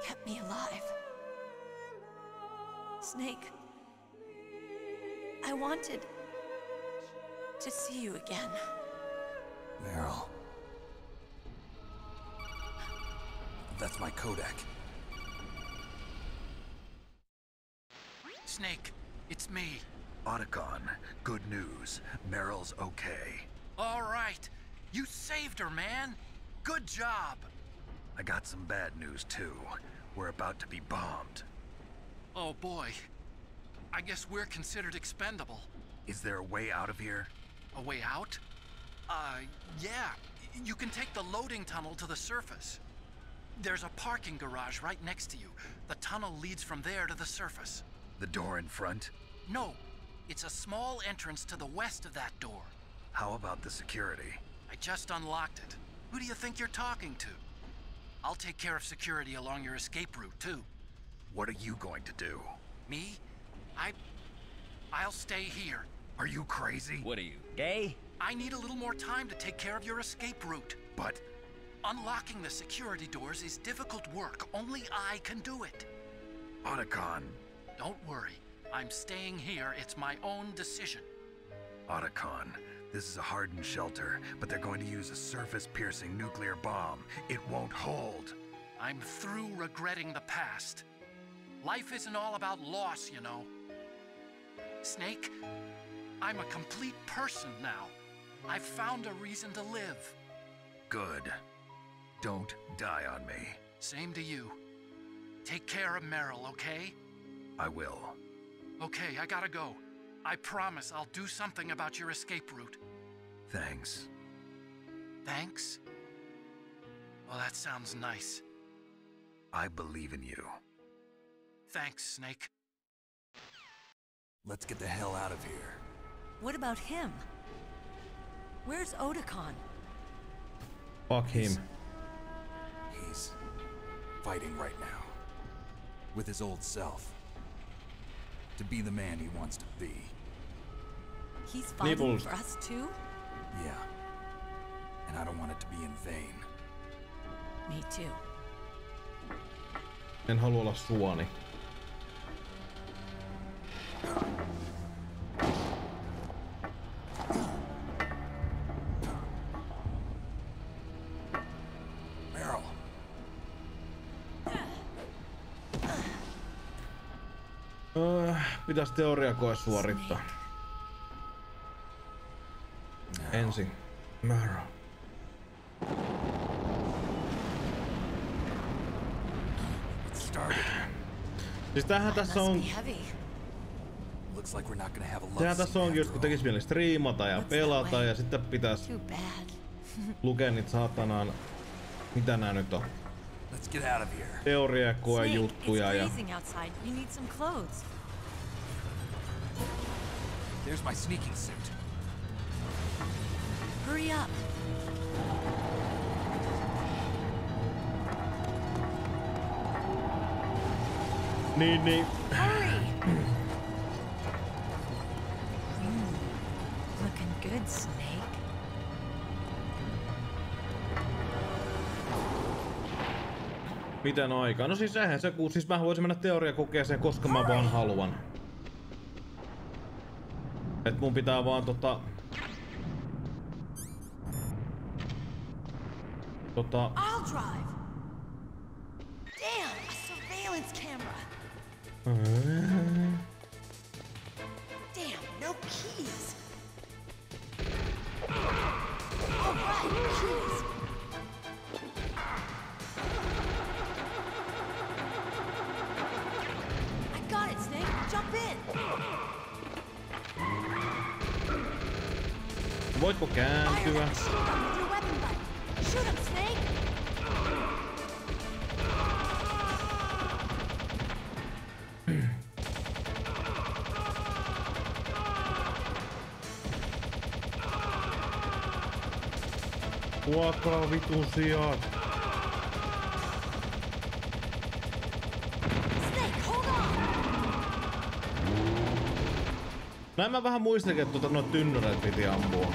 kept me alive. Snake, I wanted to see you again. Meryl. That's my Kodak. Snake, it's me. Otacon, good news. Meryl's okay. All right. You saved her, man. Good job. I got some bad news, too. We're about to be bombed. Oh, boy. I guess we're considered expendable. Is there a way out of here? A way out? Yeah. You can take the loading tunnel to the surface. There's a parking garage right next to you. The tunnel leads from there to the surface. The door in front? No. It's a small entrance to the west of that door. How about the security? I just unlocked it. Who do you think you're talking to? I'll take care of security along your escape route, too. What are you going to do? Me? I'll stay here. Are you crazy? What are you, gay? I need a little more time to take care of your escape route. But... unlocking the security doors is difficult work. Only I can do it. Otacon. Don't worry. I'm staying here. It's my own decision. Otacon, this is a hardened shelter, but they're going to use a surface-piercing nuclear bomb. It won't hold. I'm through regretting the past. Life isn't all about loss, you know. Snake, I'm a complete person now. I've found a reason to live. Good. Don't die on me. Same to you. Take care of Meryl, okay? I will. Okay, I gotta go. I promise I'll do something about your escape route. Thanks. Thanks? Well, that sounds nice. I believe in you. Thanks, Snake. Let's get the hell out of here. What about him? Where's Otacon? Fuck him. He's fighting right now. With his old self. To be the man he wants to be. He's fighting Nibbles. for us too? Yeah. And I don't want it to be in vain. Me too. En halua olla suoni. Meryl. Pitäis teoriakoe suorittaa. Ensin. Meryl. Siis tämähän tässä on... Sehän tässä onkin just kun tekis mieli striimata ja pelata ja sitten pitäis lukea niitä saatanaan... Mitä nää nyt on? Teoriakoe juttuja ja... There's my sneaking suit. Hurry up. Niin. Hurry. Looking good, Snake. Miten aikaa? No siis eihän se, siis mä voisin mennä teoriakokeeseen koska mä vaan haluan. Et mun pitää vaan I'll drive. Damn, a surveillance camera. Damn, no keys. All right, keys. I got it, Snake. Jump in. Voitko kääntyä? Shoot him, Snake! Kuokaa vitun sijat! Snake, hold on! Näin mä vähän muistelin, että noita tynnyreitä piti ampua.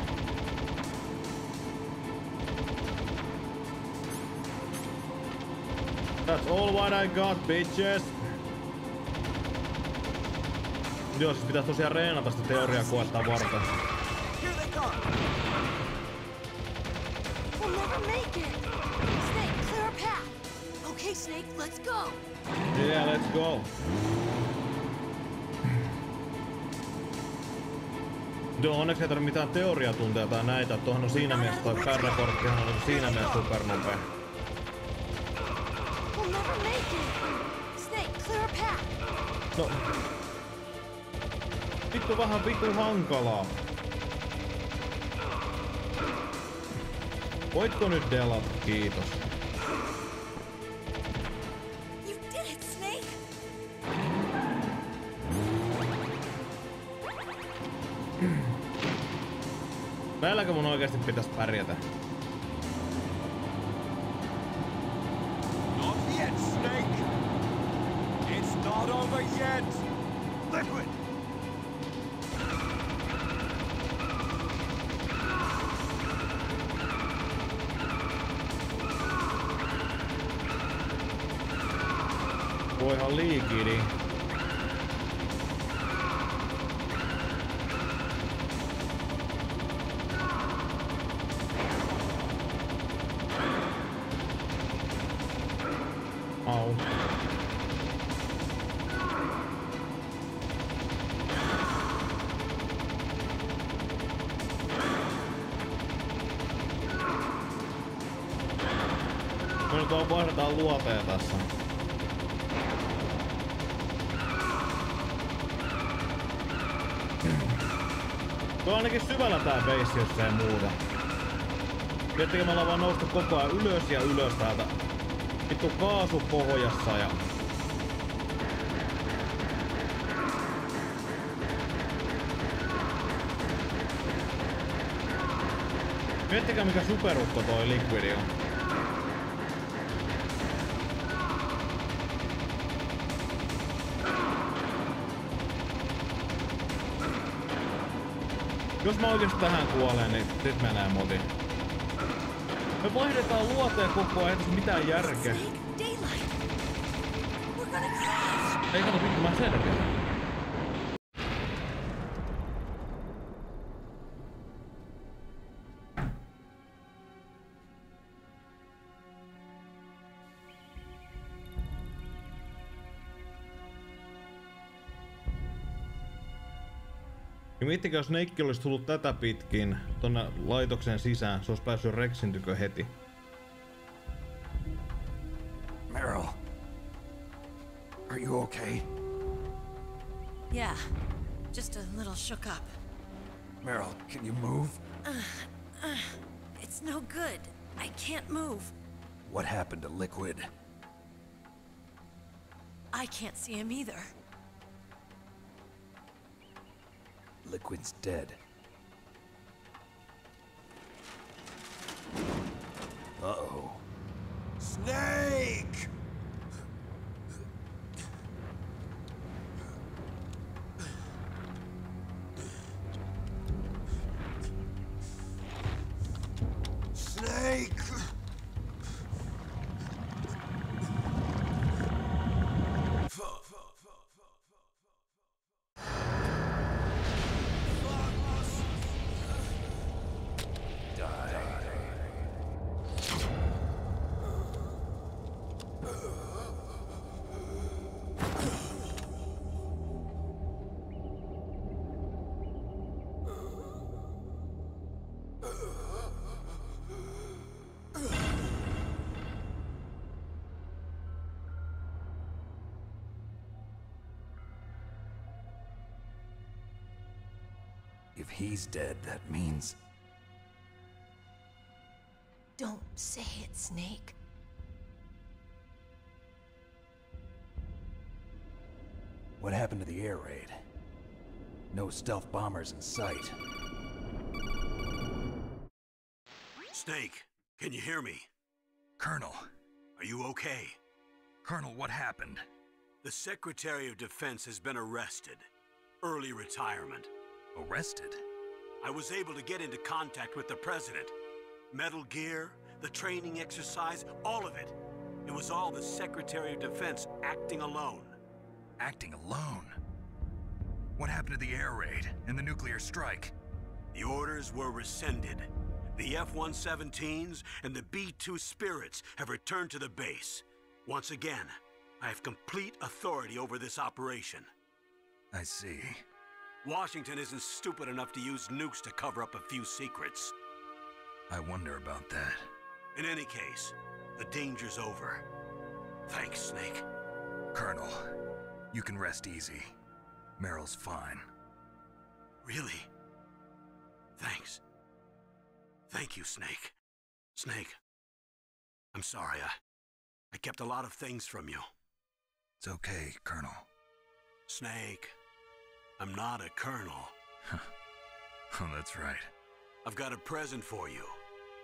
That's all what I got, bitches. Joo, siis pitäis tosiaan reenata sitä teoriaa koettaa varten. We'll never make it. Snake, clear our path. Okay, Snake, let's go. Yeah, let's go. Joo, onneksi ei tarvitse mitään teoriatunteja tai näitä. Tuohon on siinä mielessä toi pärräkorttihan on siinä mielessä supernopea. We'll never make it. Snake, clear our path. No. Vittu vähän vittu hankalaa. Voitko nyt delata? Kiitos. You did it, Snake. Näilläkö mun oikeesti pitäis pärjätä? Not yet, Snake! It's not over yet! Liquid! Voihan liikidi. Au. Me nyt vaihdetaan luoteja tässä. Tuo on ainakin syvällä tää beissi, jos ei muuta. Miettikö, me ollaan vaan noustu koko ajan ylös ja ylös täältä. Vittu kaasu pohjassa ja... Miettikää mikä superukko toi Liquidi on. Jos mä oikeesti tähän kuoleen, niin sit menee moti. Me vaihdetaan luoteja koko ajan, ei tässä mitään järkeä. Ei kato vittu, mä selviän. Ja miettikää, jos Snake olisi tullut tätä pitkin tonne laitoksen sisään, se olisi päässyt Rexin tykö heti. Meryl, are you okay? Yeah, just a little shook up. Meryl, can you move? It's no good. I can't move. What happened to Liquid? I can't see him either. Liquid's dead. Uh-oh. Snake! Snake! If he's dead, that means... Don't say it, Snake. What happened to the air raid? No stealth bombers in sight. Snake, can you hear me? Colonel. Are you okay? Colonel, what happened? The Secretary of Defense has been arrested. Early retirement. Arrested? I was able to get into contact with the President. Metal Gear, the training exercise, all of it. It was all the Secretary of Defense acting alone. Acting alone? What happened to the air raid and the nuclear strike? The orders were rescinded. The F-117s and the B-2 Spirits have returned to the base. Once again, I have complete authority over this operation. I see. Washington isn't stupid enough to use nukes to cover up a few secrets. I wonder about that. In any case, the danger's over. Thanks, Snake. Colonel, you can rest easy. Meryl's fine. Really? Thanks. Thank you, Snake. Snake, I'm sorry. I kept a lot of things from you. It's okay, Colonel. Snake, I'm not a colonel. Oh, that's right. I've got a present for you.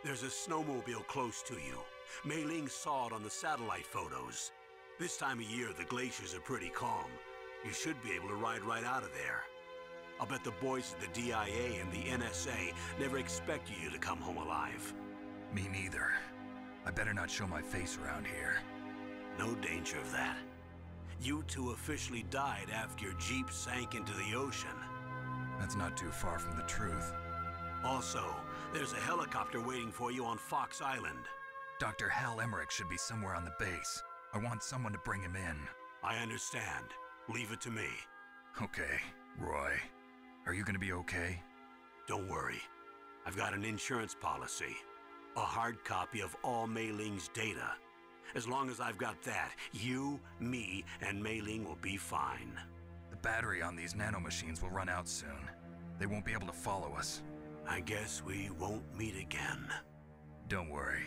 There's a snowmobile close to you. Mei Ling saw it on the satellite photos. This time of year, the glaciers are pretty calm. You should be able to ride right out of there. I'll bet the boys at the DIA and the NSA never expected you to come home alive. Me neither. I better not show my face around here. No danger of that. You two officially died after your Jeep sank into the ocean. That's not too far from the truth. Also, there's a helicopter waiting for you on Fox Island. Dr. Hal Emmerich should be somewhere on the base. I want someone to bring him in. I understand. Leave it to me. Okay, Roy. Are you gonna be okay? Don't worry. I've got an insurance policy. A hard copy of all Mei Ling's data. As long as I've got that, you, me, and Mei Ling will be fine. The battery on these nanomachines will run out soon. They won't be able to follow us. I guess we won't meet again. Don't worry.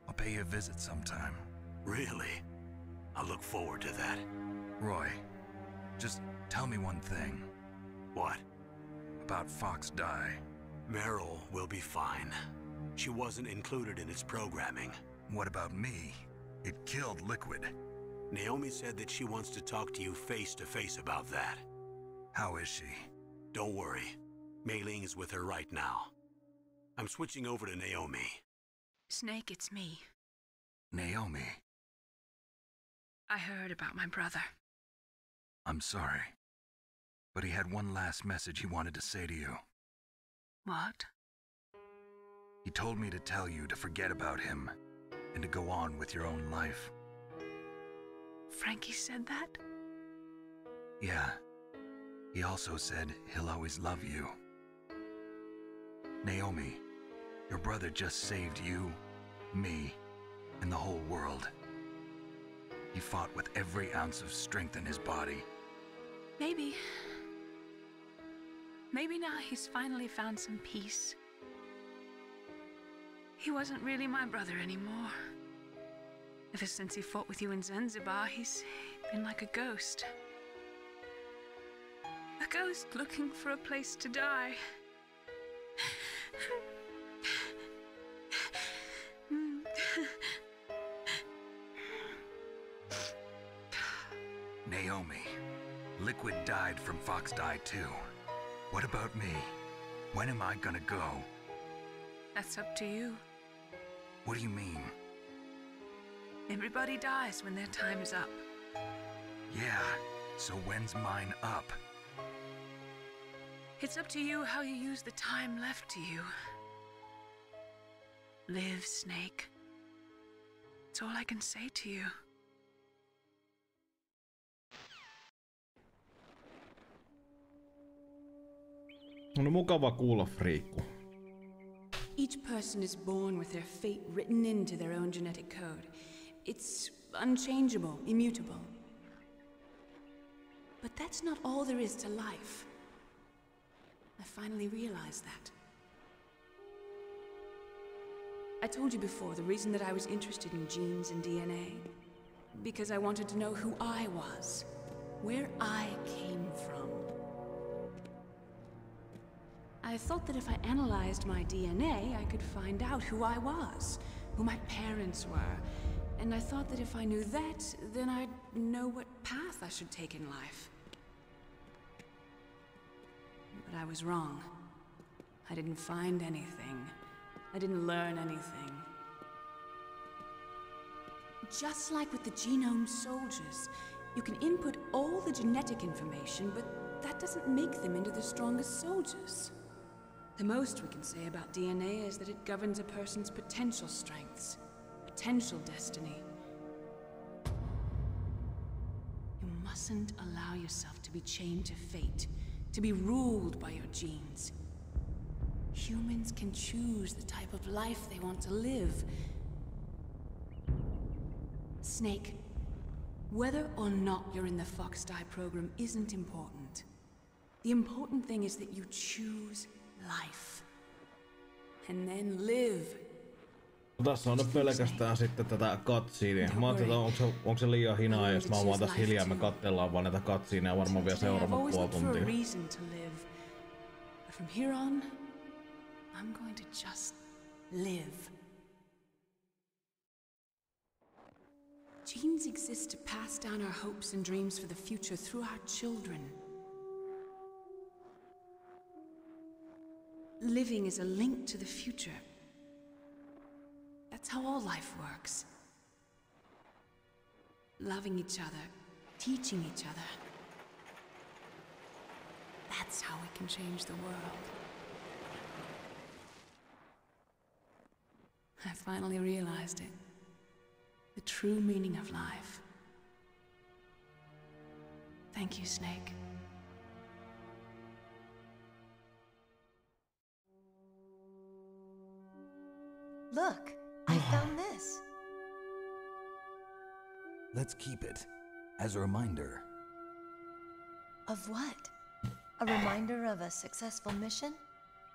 I'll pay you a visit sometime. Really? I look forward to that. Roy, just tell me one thing. What? About Fox Die. Meryl will be fine. She wasn't included in its programming. What about me? It killed Liquid. Naomi said that she wants to talk to you face to face about that. How is she? Don't worry. Mei Ling is with her right now. I'm switching over to Naomi. Snake, it's me. Naomi. I heard about my brother. I'm sorry. But he had one last message he wanted to say to you. What? He told me to tell you to forget about him and to go on with your own life. Frankie said that? Yeah. He also said he'll always love you. Naomi, your brother just saved you, me, and the whole world. He fought with every ounce of strength in his body. Maybe. Maybe now he's finally found some peace. He wasn't really my brother anymore. Ever since he fought with you in Zanzibar, he's been like a ghost. A ghost looking for a place to die. Naomi, Liquid died from Fox Die too. What about me? When am I gonna go? That's up to you. What do you mean? Everybody dies when their time is up. Yeah, so when's mine up? It's up to you how you use the time left to you. Live, Snake. That's all I can say to you. On mukava kuulla, Friikku. Each person is born with their fate written into their own genetic code. It's unchangeable, immutable. But that's not all there is to life. I finally realized that. I told you before the reason that I was interested in genes and DNA. Because I wanted to know who I was, where I came from. I thought that if I analyzed my DNA, I could find out who I was, who my parents were, and I thought that if I knew that, then I'd know what path I should take in life. But I was wrong. I didn't find anything. I didn't learn anything. just like with the genome soldiers, you can input all the genetic information, but that doesn't make them into the strongest soldiers. The most we can say about DNA is that it governs a person's potential strengths, potential destiny. You mustn't allow yourself to be chained to fate, to be ruled by your genes. Humans can choose the type of life they want to live. Snake, whether or not you're in the Fox Die program isn't important. The important thing is that you choose life. And then live. Tässä on nyt pelkästään sitten tätä cutscenea. Mä ajattelin, että onko se liian hinaa, jos mä oon vaan tässä hiljaa, me katsellaan vaan näitä cutsceneja varmaan vielä seuraavat puoli tuntia. From here on, I'm going to just live. Genes exist to pass down our hopes and dreams for the future through our children. Living is a link to the future. That's how all life works. Loving each other, teaching each other. That's how we can change the world. I finally realized it. The true meaning of life. Thank you, Snake. Look, I found this. Let's keep it as a reminder. Of what? A reminder of a successful mission?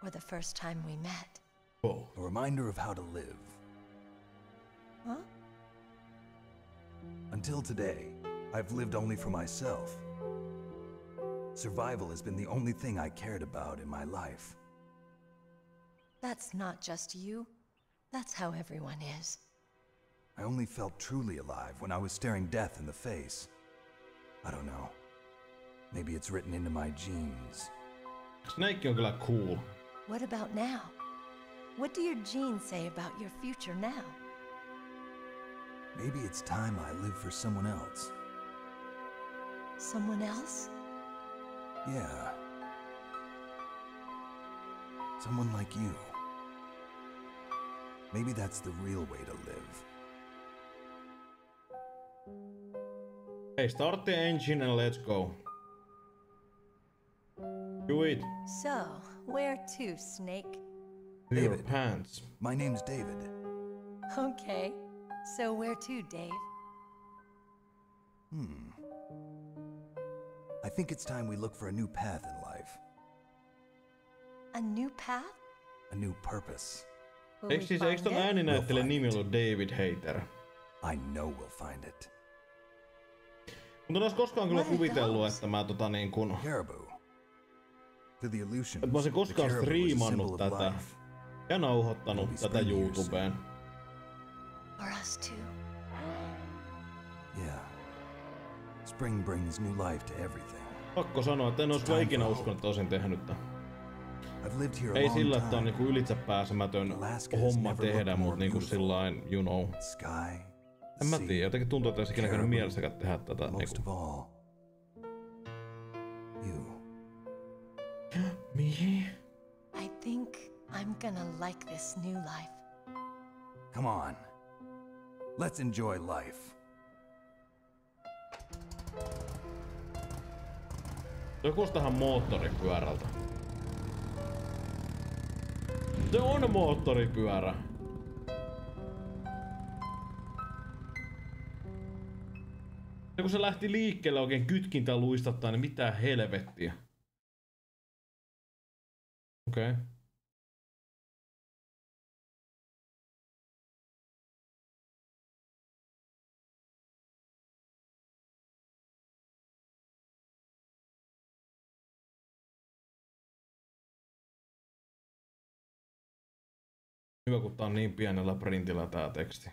Or the first time we met? Oh. A reminder of how to live. Huh? Until today, I've lived only for myself. Survival has been the only thing I cared about in my life. That's not just you. That's how everyone is. I only felt truly alive when I was staring death in the face. I don't know. Maybe it's written into my genes. Snake on kyllä cool. What about now? What do your genes say about your future now? Maybe it's time I live for someone else. Someone else? Yeah. Someone like you. Maybe that's the real way to live. Hey, start the engine and let's go. Do it. So, where to, Snake? To your pants. My name's David. Okay. So where to, Dave? I think it's time we look for a new path in life. A new path? A new purpose. Eikö ton ääninäyttelijä nimi ollut David Hayter? I know we'll find it. Mutta en ois koskaan kyllä kuvitellut, että mä niin kun... Että mä olisin koskaan striimannut tätä ja nauhoittanut tätä YouTubeen. For us too. Yeah. Spring brings new life to everything. Pakko sanoa, että en ois vaan ikinä uskonut, että olisin tehnyt tän. Ei sillä, että on niinku ylitsepääsemätön homma tehdä, mut niinku sillain, you know. En mä tiedä, jotenkin tuntuu, että olisi ikinä käynyt mielessäkään tehdä tätä niinku. Me? I think I'm gonna like this new life. Come on. Let's enjoy life. Se kuulostahan moottoripyörältä. Se on moottoripyörä. Ja kun se lähti liikkeelle oikein kytkintä luistattaa, niin mitä helvettiä. Okei. Okay. Hyvä, kun tää on niin pienellä printillä tää teksti.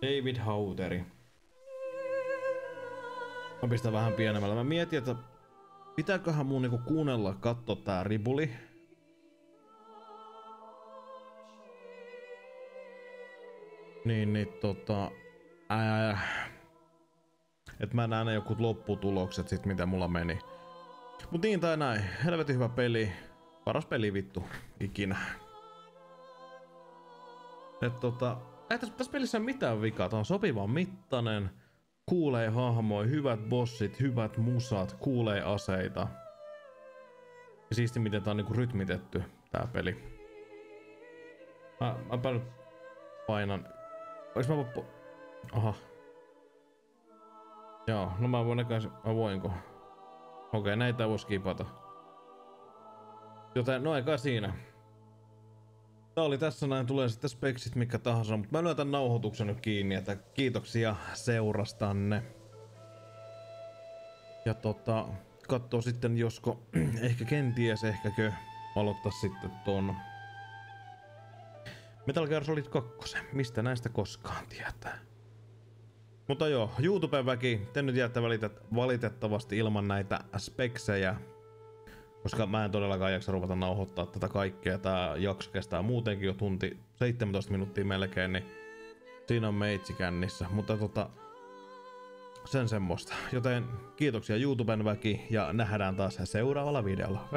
David Hauteri. Mä pistän vähän pienemmällä. Mä mietin, että pitääköhän mun niinku kuunnella katsoa tää ribuli. Et mä näen ne jokut lopputulokset sit mitä mulla meni. Mut niin tai näin, helvetin hyvä peli. Paras peli vittu ikinä. Et ei tässä pelissä mitään vikaa, tää on sopivan mittainen. Kuulee hahmoja, hyvät bossit, hyvät musat, kuulee aseita. Ja siisti miten tää on niinku rytmitetty tää peli. Mä nyt painan. Ois mä aha. Joo, no mä voin näköisesti, voinko? Okei, näitä ei voi skipata. Joten no eikä siinä. Tää oli tässä näin, tulee sitten speksit mikä tahansa, mutta mä lyön tän nauhoituksen nyt kiinni, että kiitoksia seurastanne. Ja katsoo sitten josko, ehkäkö aloittaa sitten ton Metal Gear Solid 2. Mistä näistä koskaan tietää. Mutta joo, YouTuben väki, te nyt jäätte valitettavasti ilman näitä speksejä. Koska mä en todellakaan jaksa ruveta nauhoittaa tätä kaikkea. Tää jakso kestää muutenkin jo tunti 17 minuuttia melkein, niin siinä on meitsi kännissä. Mutta sen semmoista. Joten kiitoksia YouTuben väki ja nähdään taas seuraavalla videolla.